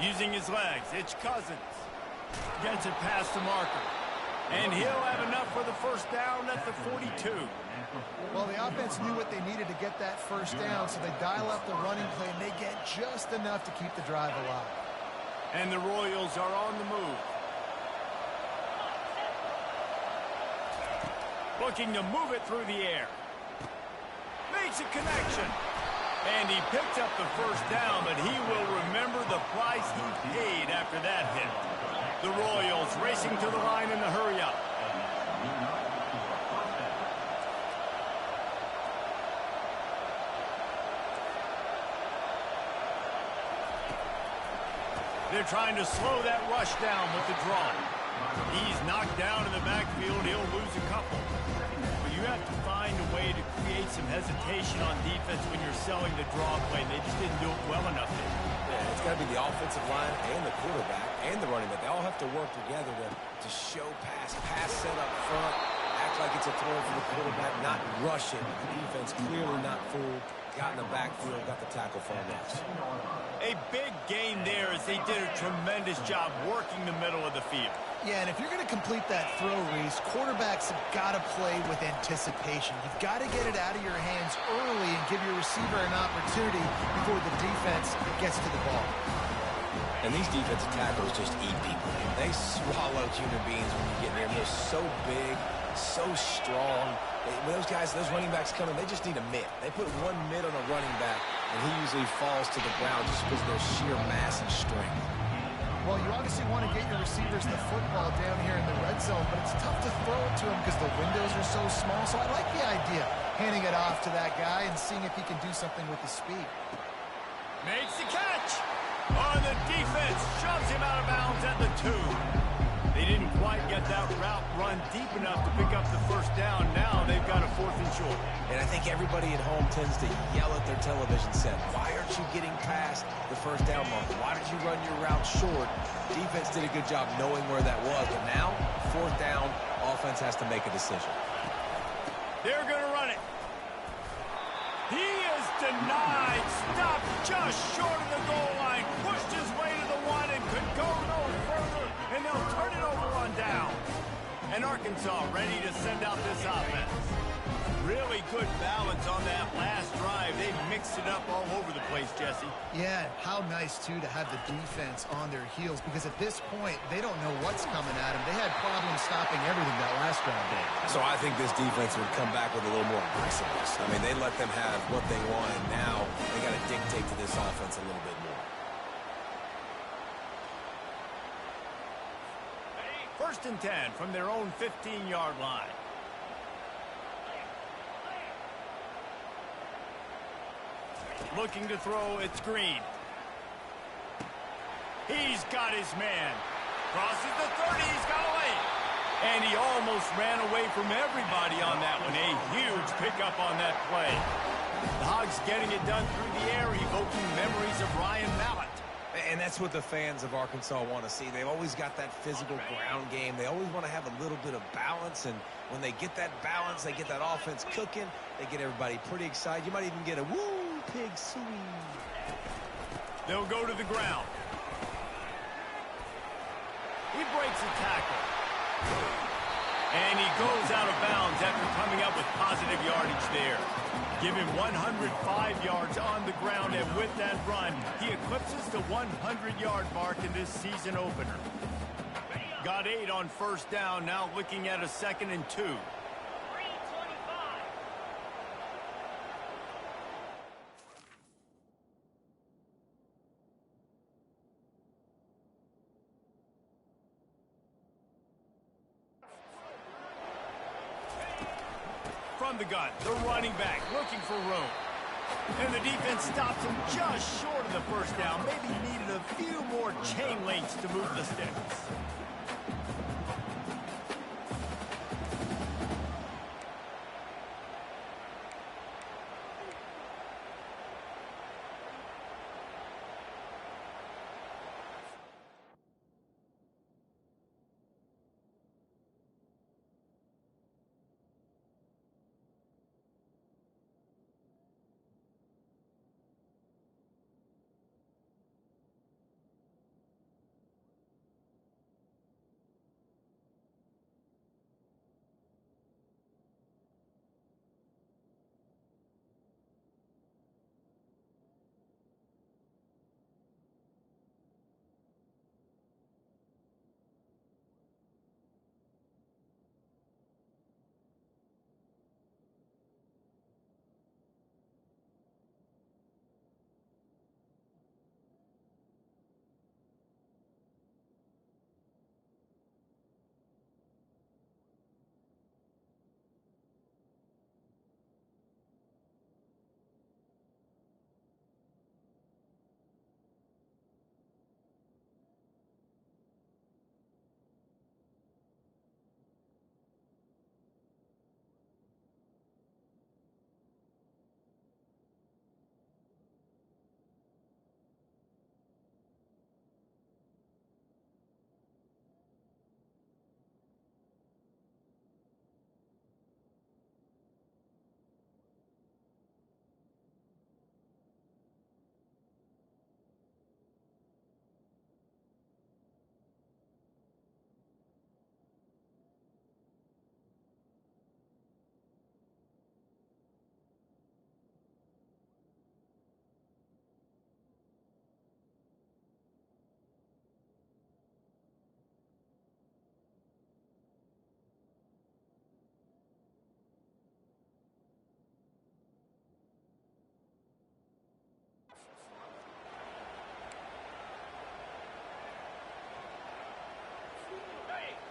Using his legs, it's Cousins. Gets it past the marker. And he'll have enough for the 1st down at the 42. Well, the offense knew what they needed to get that 1st down, so they dial up the running play, and they get just enough to keep the drive alive. And the Royals are on the move. Looking to move it through the air. Makes a connection. And he picked up the 1st down, but he will remember the price he paid after that hit. The Royals racing to the line in the hurry-up. They're trying to slow that rush down with the draw. He's knocked down in the backfield. He'll lose a couple. But you have to find a way to create some hesitation on defense when you're selling the draw play. They just didn't do it well enough there. Yeah, it's got to be the offensive line and the quarterback and the running back. They all have to work together to show pass set up front, act like it's a throw for the quarterback, not rush it. The defense clearly not fooled. Got in the backfield, got the tackle for a loss. A big gain there as they did a tremendous job working the middle of the field. Yeah, and if you're going to complete that throw, Reese, quarterbacks have got to play with anticipation. You've got to get it out of your hands early and give your receiver an opportunity before the defense gets to the ball. And these defensive tackles just eat people. They swallow human beings when you get near them. They're so big, so strong. When those guys, those running backs come in, they just need a mid. They put one mid on a running back, and he usually falls to the ground just because of their sheer mass and strength. Well, you obviously want to get your receivers the football down here in the red zone, but it's tough to throw it to them because the windows are so small. So I like the idea, handing it off to that guy and seeing if he can do something with the speed. Makes the catch. On the defense, shoves him out of bounds at the 2. They didn't quite get that route run deep enough to pick up the first down. Now they've got a 4th and short. And I think everybody at home tends to yell at their television set, why aren't you getting past the first down marker? Why did you run your route short? Defense did a good job knowing where that was, but now, 4th down, offense has to make a decision. They're going to run it. He is denied. Stopped just short of the goal line. Pushed his way to the 1 and could go no further. And they'll turn it over on down. And Arkansas ready to send out this offense. Really good balance on that last drive. They mixed it up all over the place, Jesse. Yeah, how nice, too, to have the defense on their heels because at this point, they don't know what's coming at them. They had problems stopping everything that last drive day. So I think this defense would come back with a little more aggressiveness. I mean, they let them have what they want, and now they got to dictate to this offense a little bit more. 1st and 10 from their own 15-yard line. Looking to throw, it's Green. He's got his man. Crosses the 30, he's got away. And he almost ran away from everybody on that one. A huge pickup on that play. The Hogs getting it done through the air, evoking memories of Ryan Mallett. And that's what the fans of Arkansas want to see. They've always got that physical ground game. They always want to have a little bit of balance, and when they get that balance, they get that offense cooking, they get everybody pretty excited. You might even get a woo, pig suey. They'll go to the ground. He breaks a tackle. And he goes out of bounds after coming up with positive yardage there. Give him 105 yards on the ground, and with that run, he eclipses the 100-yard mark in this season opener. Got 8 on 1st down, now looking at a 2nd and 2. From the gun, the running back looking for room. And the defense stops him just short of the 1st down. Maybe needed a few more chain links to move the sticks.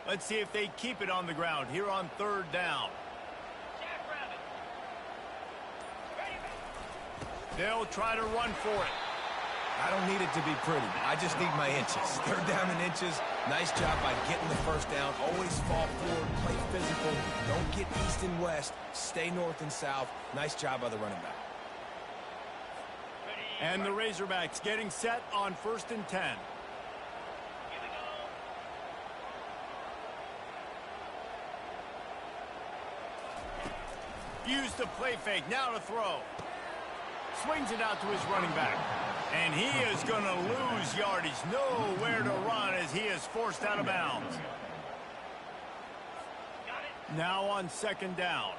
Let's see if they keep it on the ground here on 3rd down. Jackrabbit. Ready, They'll try to run for it. I don't need it to be pretty. I just need my inches. 3rd down in inches. Nice job by getting the 1st down. Always fall forward, play physical. Don't get east and west. Stay north and south. Nice job by the running back. And the Razorbacks getting set on 1st and 10. here we go. Use the play fake. Now to throw. Swings it out to his running back. And he is going to lose yardage. Nowhere to run as he is forced out of bounds. Got it. Now on 2nd down.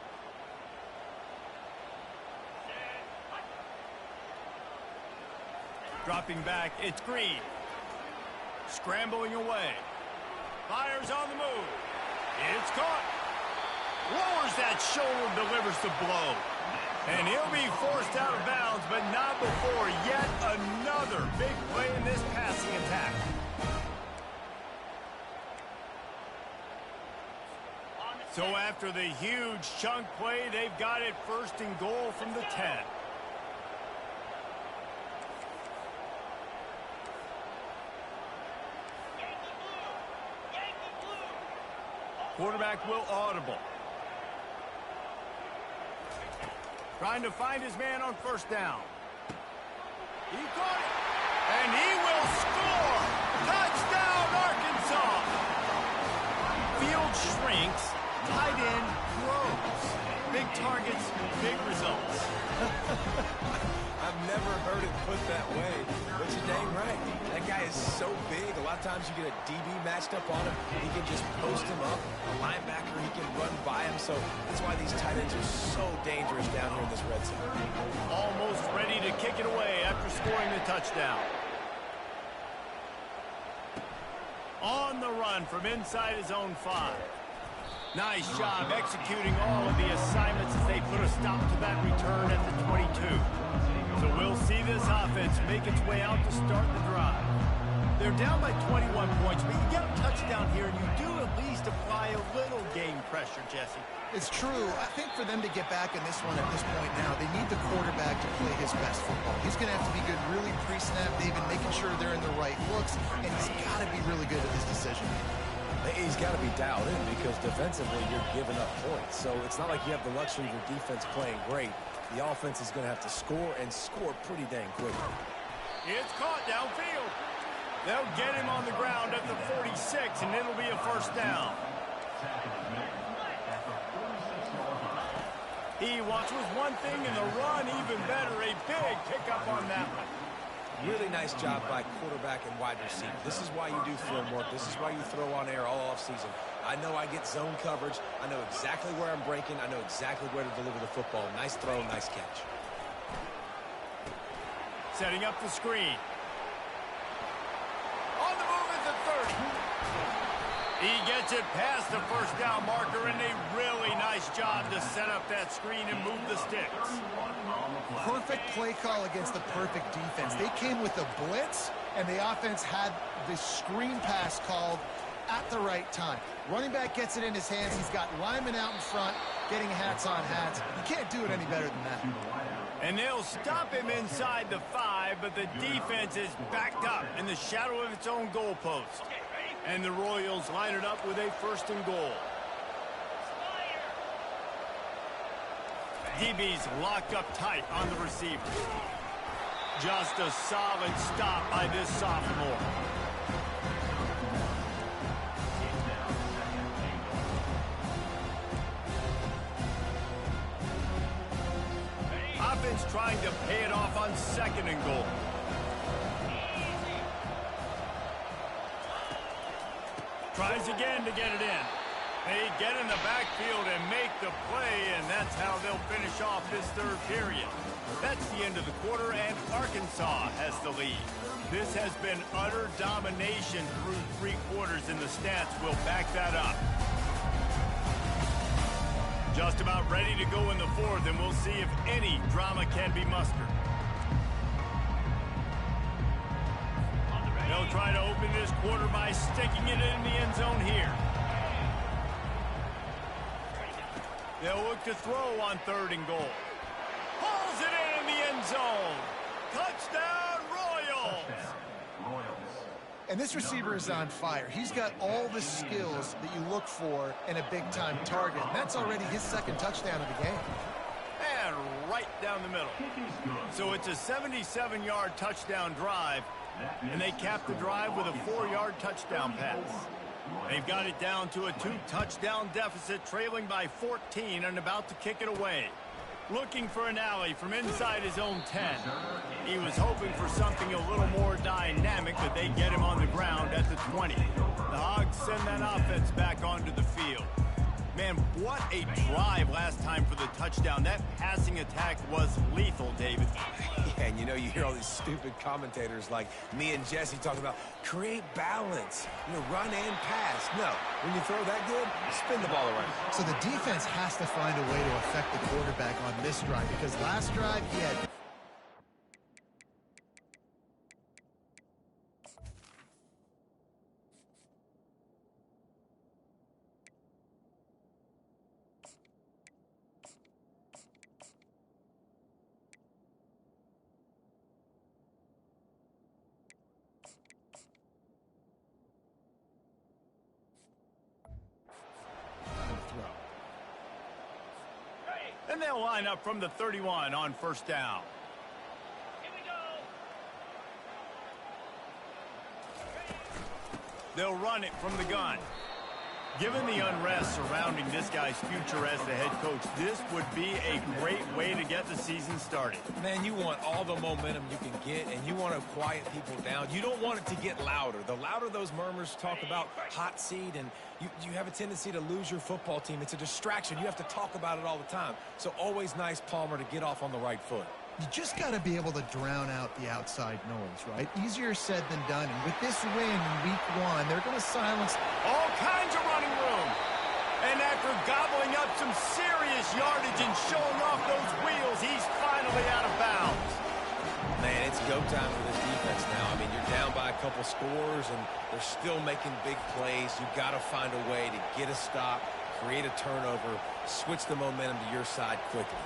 Dropping back, it's Green. Scrambling away. Fires on the move. It's caught. Lowers that shoulder, delivers the blow. And he'll be forced out of bounds, but not before yet another big play in this passing attack. So after the huge chunk play, they've got it 1st and goal from the 10. Yankee blue. Yankee blue. Quarterback will audible. Trying to find his man on 1st down. He caught it. And he will score. Touchdown, Arkansas. Field shrinks. Tight end grows. Big targets, big results. I've never heard it put that way, but you're dang right. That guy is so big. A lot of times you get a DB matched up on him. He can just post him up. A linebacker, he can run by him. So that's why these tight ends are so dangerous down here in this red zone. Almost ready to kick it away after scoring the touchdown. On the run from inside his own 5. Nice job executing all of the assignments as they put a stop to that return at the 22. So we'll see this offense make its way out to start the drive. They're down by 21 points, but you get a touchdown here, and you do at least apply a little game pressure, Jesse. It's true. I think for them to get back in this one at this point now, they need the quarterback to play his best football. He's going to have to be good really pre-snap, David, making sure they're in the right looks, and he's got to be really good at his decision. He's got to be dialed in because defensively you're giving up points. So it's not like you have the luxury of your defense playing great. The offense is going to have to score and score pretty dang quick. It's caught downfield. They'll get him on the ground at the 46, and it'll be a 1st down. He wants with one thing in the run, even better, a big pickup on that one. Really nice job by quarterback and wide receiver. This is why you do film work. This is why you throw on air all offseason. I know I get zone coverage. I know exactly where I'm breaking. I know exactly where to deliver the football. Nice throw, nice catch. Setting up the screen. On the move at the 30. He gets it past the 1st down marker, and a really nice job to set up that screen and move the sticks. Perfect play call against the perfect defense. They came with a blitz, and the offense had the screen pass called at the right time. Running back gets it in his hands. He's got linemen out in front, getting hats on hats. You can't do it any better than that. And they'll stop him inside the 5, but the defense is backed up in the shadow of its own goalpost. And the Royals line it up with a 1st and goal. DB's locked up tight on the receiver. Just a solid stop by this sophomore. Offense trying to pay it off on 2nd and goal. Tries again to get it in. They get in the backfield and make the play, and that's how they'll finish off this 3rd period. That's the end of the quarter, and Arkansas has the lead. This has been utter domination through 3 quarters, and the stats will back that up. Just about ready to go in the 4th, and we'll see if any drama can be mustered. They'll try to open this quarter by sticking it in the end zone here. They'll look to throw on 3rd and goal. Pulls it in the end zone. Touchdown, Royals! Touchdown, Royals. And this receiver is on fire. He's got all the skills that you look for in a big-time target. And that's already his 2nd touchdown of the game. And right down the middle. So it's a 77-yard touchdown drive, and they cap the drive with a 4-yard touchdown pass. They've got it down to a 2-touchdown deficit, trailing by 14 and about to kick it away. Looking for an alley from inside his own 10. He was hoping for something a little more dynamic, but they get him on the ground at the 20. The Hogs send that offense back onto the field. Man, what a drive last time for the touchdown. That passing attack was lethal, David. Yeah, and you know, you hear all these stupid commentators like me and Jesse talking about create balance, run and pass. No, when you throw that good, spin the ball around. So the defense has to find a way to affect the quarterback on this drive, because last drive he had... And they'll line up from the 31 on 1st down. Here we go. They'll run it from the gun. Given the unrest surrounding this guy's future as the head coach, this would be a great way to get the season started. Man, you want all the momentum you can get, and you want to quiet people down. You don't want it to get louder. The louder those murmurs talk about hot seat, and you have a tendency to lose your football team. It's a distraction. You have to talk about it all the time. So always nice, Palmer, to get off on the right foot. You just got to be able to drown out the outside noise, right? Easier said than done. And with this win in week 1, they're going to silence all kinds of running room. And after gobbling up some serious yardage and showing off those wheels, he's finally out of bounds. Man, it's go time for this defense now. I mean, you're down by a couple scores, and they're still making big plays. You've got to find a way to get a stop, create a turnover, switch the momentum to your side quickly.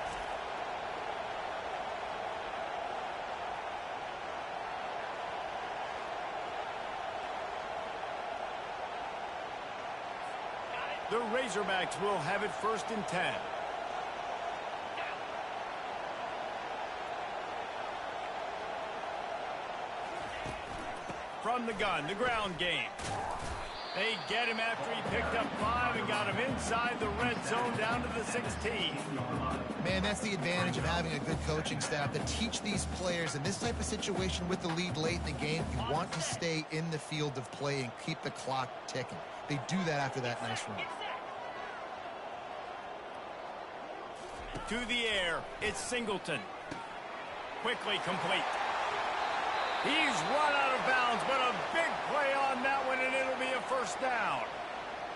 The Razorbacks will have it 1st and 10. From the gun, the ground game. They get him after he picked up 5 and got him inside the red zone down to the 16. Man, that's the advantage of having a good coaching staff to teach these players in this type of situation with the lead late in the game. You want to stay in the field of play and keep the clock ticking. They do that after that nice run. To the air, it's Singleton. Quickly complete. He's run out of bounds, but a big play on that one, and it'll be a 1st down.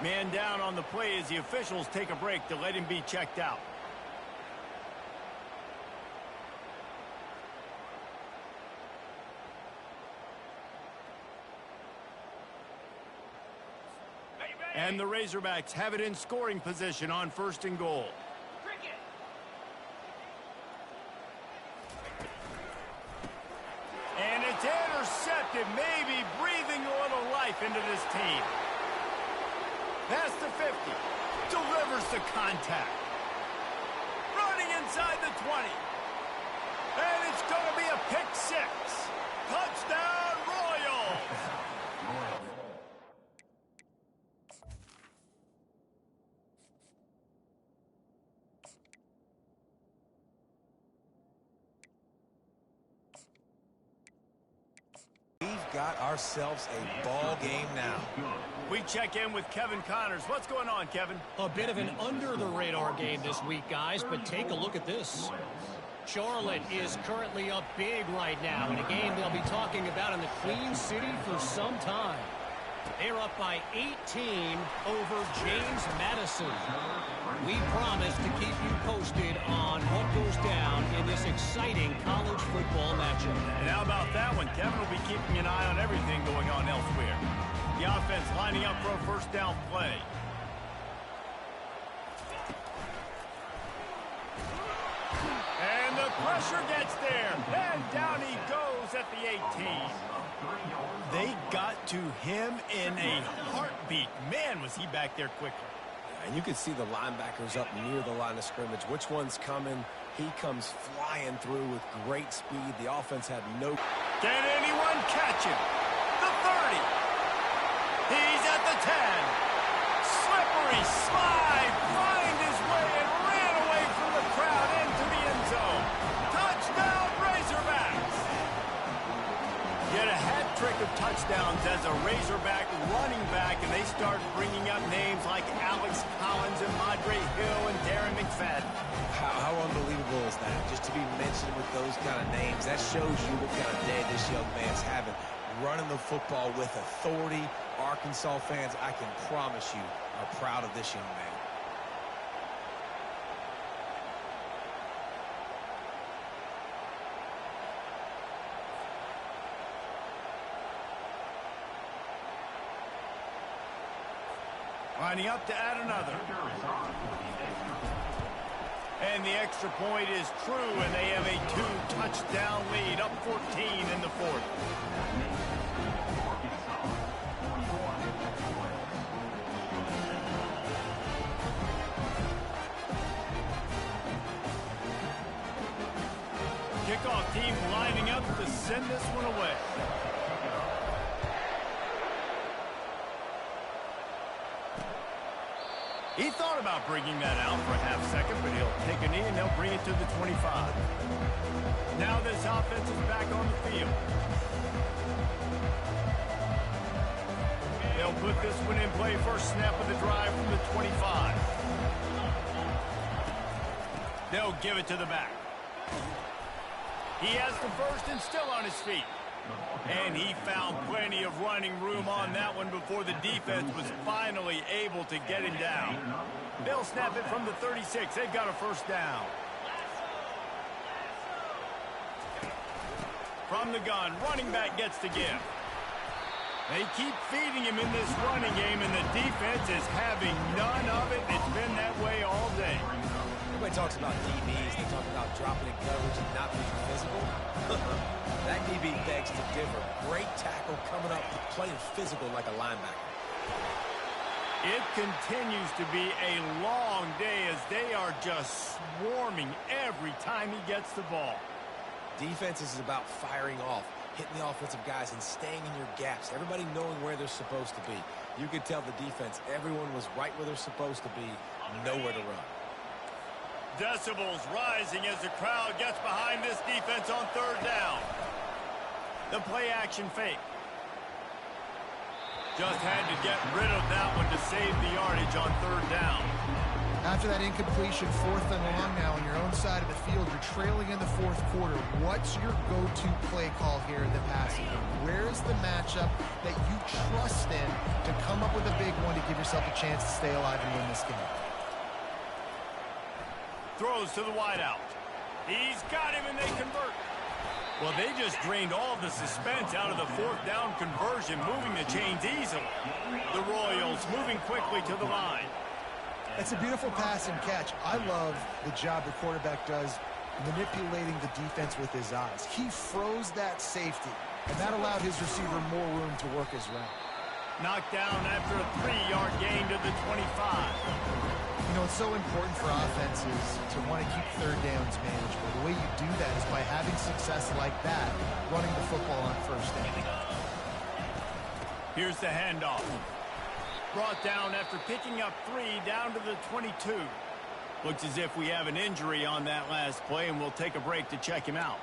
Man down on the play as the officials take a break to let him be checked out. And the Razorbacks have it in scoring position on 1st and goal. And it's intercepted, maybe breathing a little life into this team. Past the 50, delivers the contact. Running inside the 20. And it's going to be a pick 6. Touchdown, Royals! We've got ourselves a ball game now. We check in with Kevin Connors. What's going on, Kevin? A bit of an under-the-radar game this week, guys, but take a look at this. Charlotte is currently up big right now in a game they'll be talking about in the Queen City for some time. They're up by 18 over James Madison. We promise to keep you posted on what goes down in this exciting college football matchup. And how about that one? Kevin will be keeping an eye on everything going on elsewhere. The offense lining up for a 1st down play. rusher gets there, and down he goes at the 18. They got to him in a heartbeat. Man, was he back there quickly. And you could see the linebackers up near the line of scrimmage. Which one's coming? He comes flying through with great speed. The offense had no... Can anyone catch him? The 30. He's at the 10. Slippery slide. Find his way and ran away from the crowd into the end zone. Touchdown, Razorbacks. Get a hat trick of touchdowns as a Razorback running back, and they start bringing up names like Alex Collins and Madre Hill and Darren McFadden. How unbelievable is that? Just to be mentioned with those kind of names, that shows you what kind of day this young man's having. Running the football with authority. Arkansas fans, I can promise you, are proud of this young man. Lining up to add another. And the extra point is true, and they have a 2-touchdown lead, up 14 in the fourth. Kickoff team lining up to send this one away. He thought about bringing that out for a half second, but he'll take a knee and they'll bring it to the 25. Now this offense is back on the field. They'll put this one in play first snap of the drive from the 25. They'll give it to the back. He has the first and still on his feet. And he found plenty of running room on that one before the defense was finally able to get him down. They'll snap it from the 36. They've got a first down. From the gun, running back gets to give. They keep feeding him in this running game, and the defense is having none of it. It's been that way all day. Everybody talks about DBs. They talk about dropping in coverage and not being physical. That DB begs to differ. Great tackle coming up, playing physical like a linebacker. It continues to be a long day as they are just swarming every time he gets the ball. Defense is about firing off, hitting the offensive guys and staying in your gaps. Everybody knowing where they're supposed to be. You could tell the defense, everyone was right where they're supposed to be, nowhere to run. Decibels rising as the crowd gets behind this defense on third down. The play action fake. Just had to get rid of that one to save the yardage on third down. After that incompletion, 4th and long now on your own side of the field, you're trailing in the fourth quarter. What's your go-to play call here in the passing game? Where's the matchup that you trust in to come up with a big one to give yourself a chance to stay alive and win this game? Throws to the wideout. He's got him, and they convert. Well, they just drained all the suspense out of the fourth down conversion, moving the chains easily. The Royals moving quickly to the line. It's a beautiful pass and catch. I love the job the quarterback does manipulating the defense with his eyes. He froze that safety, and that allowed his receiver more room to work his route. Knocked down after a 3-yard gain to the 25. You know, it's so important for offenses to want to keep third downs manageable. The way you do that is by having success like that, running the football on first down. Here's the handoff. Brought down after picking up 3 down to the 22. Looks as if we have an injury on that last play, and we'll take a break to check him out.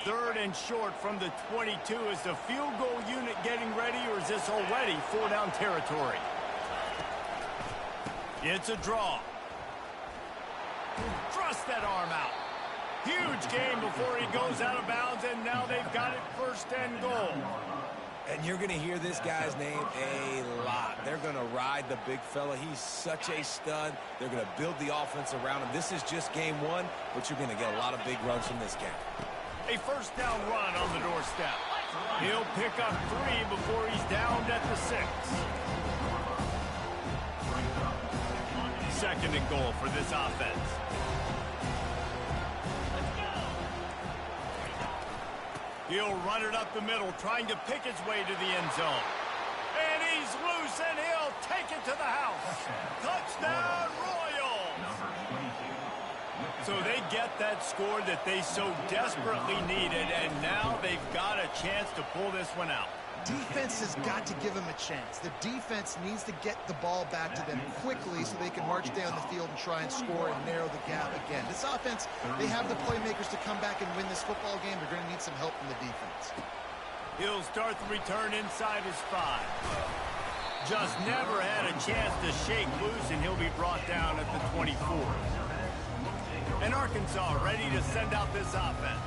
Third and short from the 22. Is the field goal unit getting ready, or is this already 4-down territory? It's a draw. Thrust that arm out. Huge game before he goes out of bounds, and now they've got it first and goal. And you're going to hear this guy's name a lot. They're going to ride the big fella. He's such a stud. They're going to build the offense around him. This is just game one, but you're going to get a lot of big runs from this game. A first down run on the doorstep. He'll pick up 3 before he's downed at the 6. Second and goal for this offense. He'll run it up the middle, trying to pick his way to the end zone. And he's loose, and he'll take it to the house. Touchdown, Royals! So they get that score that they so desperately needed, and now they've got a chance to pull this one out. Defense has got to give them a chance. The defense needs to get the ball back to them quickly so they can march down the field and try and score and narrow the gap again. This offense, they have the playmakers to come back and win this football game. They're going to need some help from the defense. He'll start the return inside his 5. Just never had a chance to shake loose, and he'll be brought down at the 24. And Arkansas ready to send out this offense.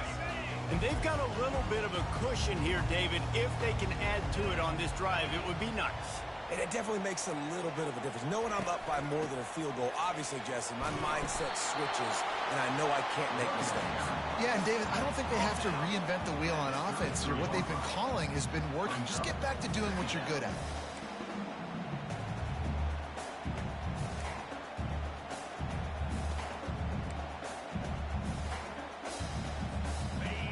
And they've got a little bit of a cushion here, David. If they can add to it on this drive, it would be nice. And it definitely makes a little bit of a difference. Knowing I'm up by more than a field goal, obviously, Jesse, my mindset switches, and I know I can't make mistakes. Yeah, and David, I don't think they have to reinvent the wheel on offense here. What they've been calling has been working. Just get back to doing what you're good at.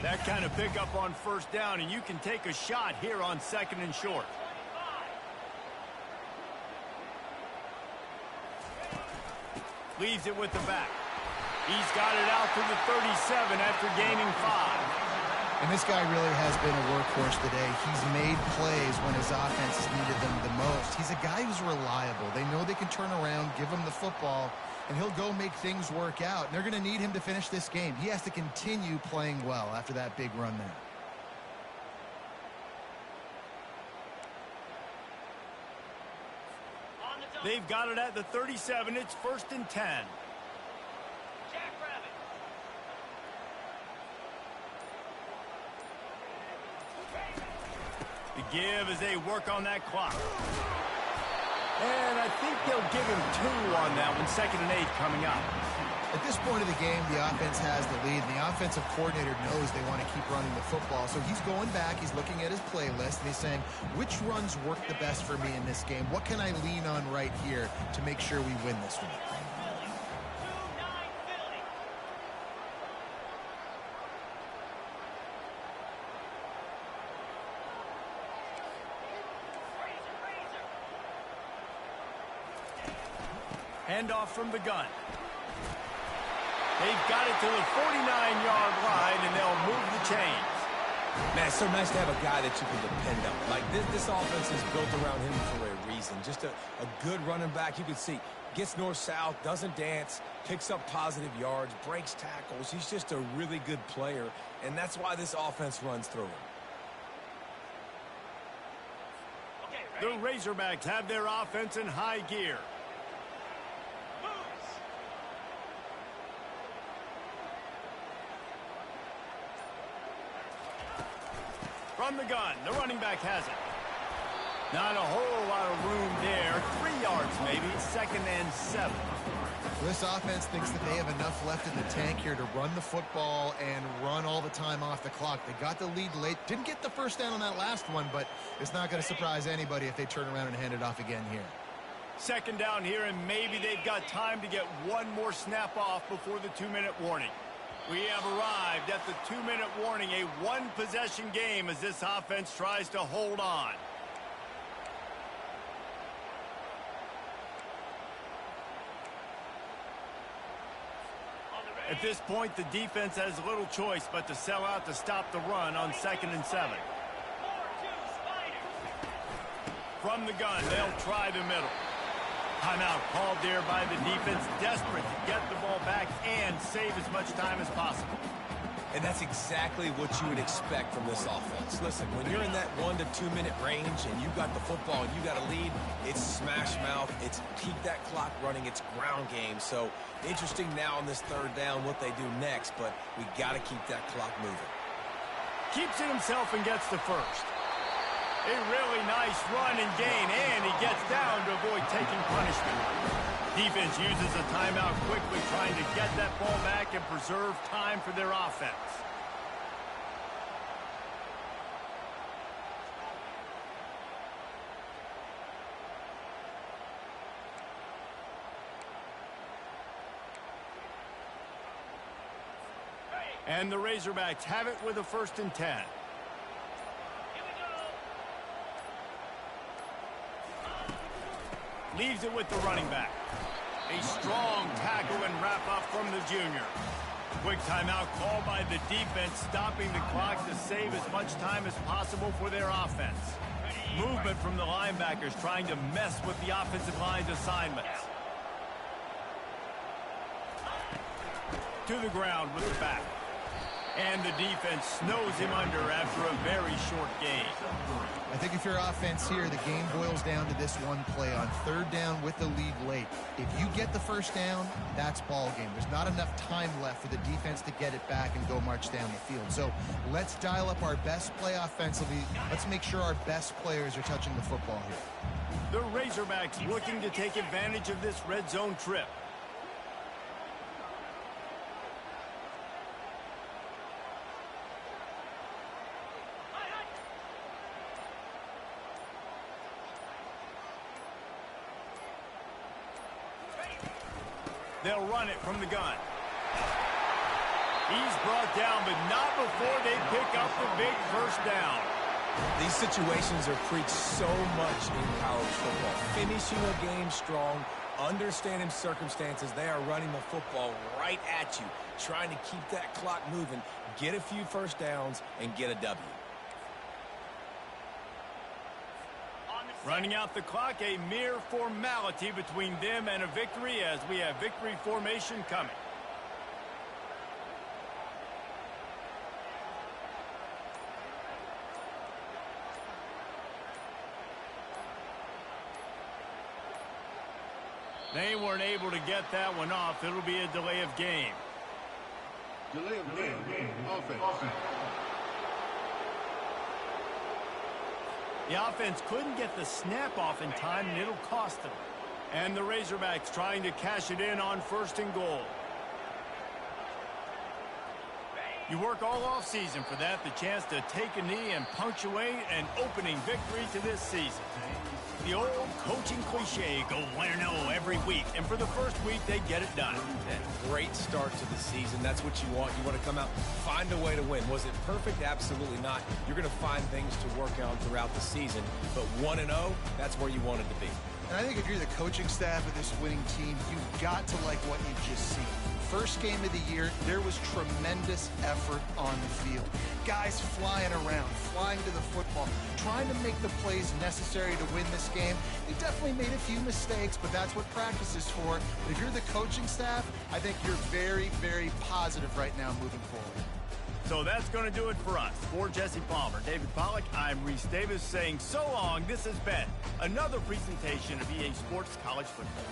That kind of pickup on first down, and you can take a shot here on 2nd and short. Leaves it with the back. He's got it out to the 37 after gaining 5. And this guy really has been a workhorse today. He's made plays when his offense has needed them the most. He's a guy who's reliable. They know they can turn around, give him the football, and he'll go make things work out. And they're going to need him to finish this game. He has to continue playing well after that big run there. They've got it at the 37. It's 1st and 10. Jackrabbit. The give as they work on that clock. And I think they'll give him 2 on that one. 2nd and 8 coming up. At this point of the game, the offense has the lead, and the offensive coordinator knows they want to keep running the football. So he's going back, he's looking at his playlist, and he's saying, which runs work the best for me in this game? What can I lean on right here to make sure we win this one? Handoff from the gun. They've got it to the 49-yard line, and they'll move the chains. Man, it's so nice to have a guy that you can depend on. Like, this offense is built around him for a reason. Just a good running back. You can see, gets north-south, doesn't dance, picks up positive yards, breaks tackles. He's just a really good player, and that's why this offense runs through him. The Razorbacks have their offense in high gear. From the gun, the running back has it. Not a whole lot of room there. 3 yards maybe, 2nd and 7. This offense thinks that they have enough left in the tank here to run the football and run all the time off the clock. They got the lead late. Didn't get the first down on that last one, but it's not going to surprise anybody if they turn around and hand it off again here. 2nd down here, and maybe they've got time to get one more snap off before the 2-minute warning. We have arrived at the 2-minute warning, a one-possession game as this offense tries to hold on. At this point, the defense has little choice but to sell out to stop the run on 2nd and 7. From the gun, they'll try the middle. Timeout called there by the defense, desperate to get the ball back and save as much time as possible. And that's exactly what you would expect from this offense. Listen, when you're in that 1 to 2 minute range and you got the football and you got a lead, it's smash mouth, it's keep that clock running, it's ground game. So interesting now on this 3rd down what they do next, but we got to keep that clock moving. Keeps it himself and gets the first. A really nice run and gain, and he gets down to avoid taking punishment. Defense uses a timeout quickly, trying to get that ball back and preserve time for their offense. And the Razorbacks have it with a 1st and 10. Leaves it with the running back. A strong tackle and wrap up from the junior. Quick timeout called by the defense, stopping the clock to save as much time as possible for their offense. Movement from the linebackers trying to mess with the offensive line's assignments. To the ground with the back. And the defense snows him under after a very short game. I think if you're offense here, the game boils down to this one play on third down with the lead late. If you get the first down, that's ball game. There's not enough time left for the defense to get it back and go march down the field. So let's dial up our best play offensively. Let's make sure our best players are touching the football here. The Razorbacks looking to take advantage of this red zone trip. They'll run it from the gun. He's brought down, but not before they pick up the big first down. These situations are preached so much in college football. Finishing a game strong, understanding circumstances. They are running the football right at you, trying to keep that clock moving, get a few first downs, and get a W. Running out the clock, a mere formality between them and a victory as we have victory formation coming. They weren't able to get that one off. It'll be a delay of game. Delay of game. Offense. The offense couldn't get the snap off in time, and it'll cost them. And the Razorbacks trying to cash it in on first and goal. You work all offseason for that, the chance to take a knee and punctuate an opening victory to this season. The old coaching cliche, go win or no every week. And for the first week, they get it done. Great start to the season. That's what you want. You want to come out, find a way to win. Was it perfect? Absolutely not. You're going to find things to work on throughout the season. But 1-0, that's where you wanted to be. And I think if you're the coaching staff of this winning team, you've got to like what you've just seen. First game of the year, there was tremendous effort on the field. Guys flying around, flying to the football, trying to make the plays necessary to win this game. They definitely made a few mistakes, but that's what practice is for. But if you're the coaching staff, I think you're very, very positive right now moving forward. So that's going to do it for us. For Jesse Palmer, David Pollack, I'm Reese Davis saying so long. This has been another presentation of EA Sports College Football.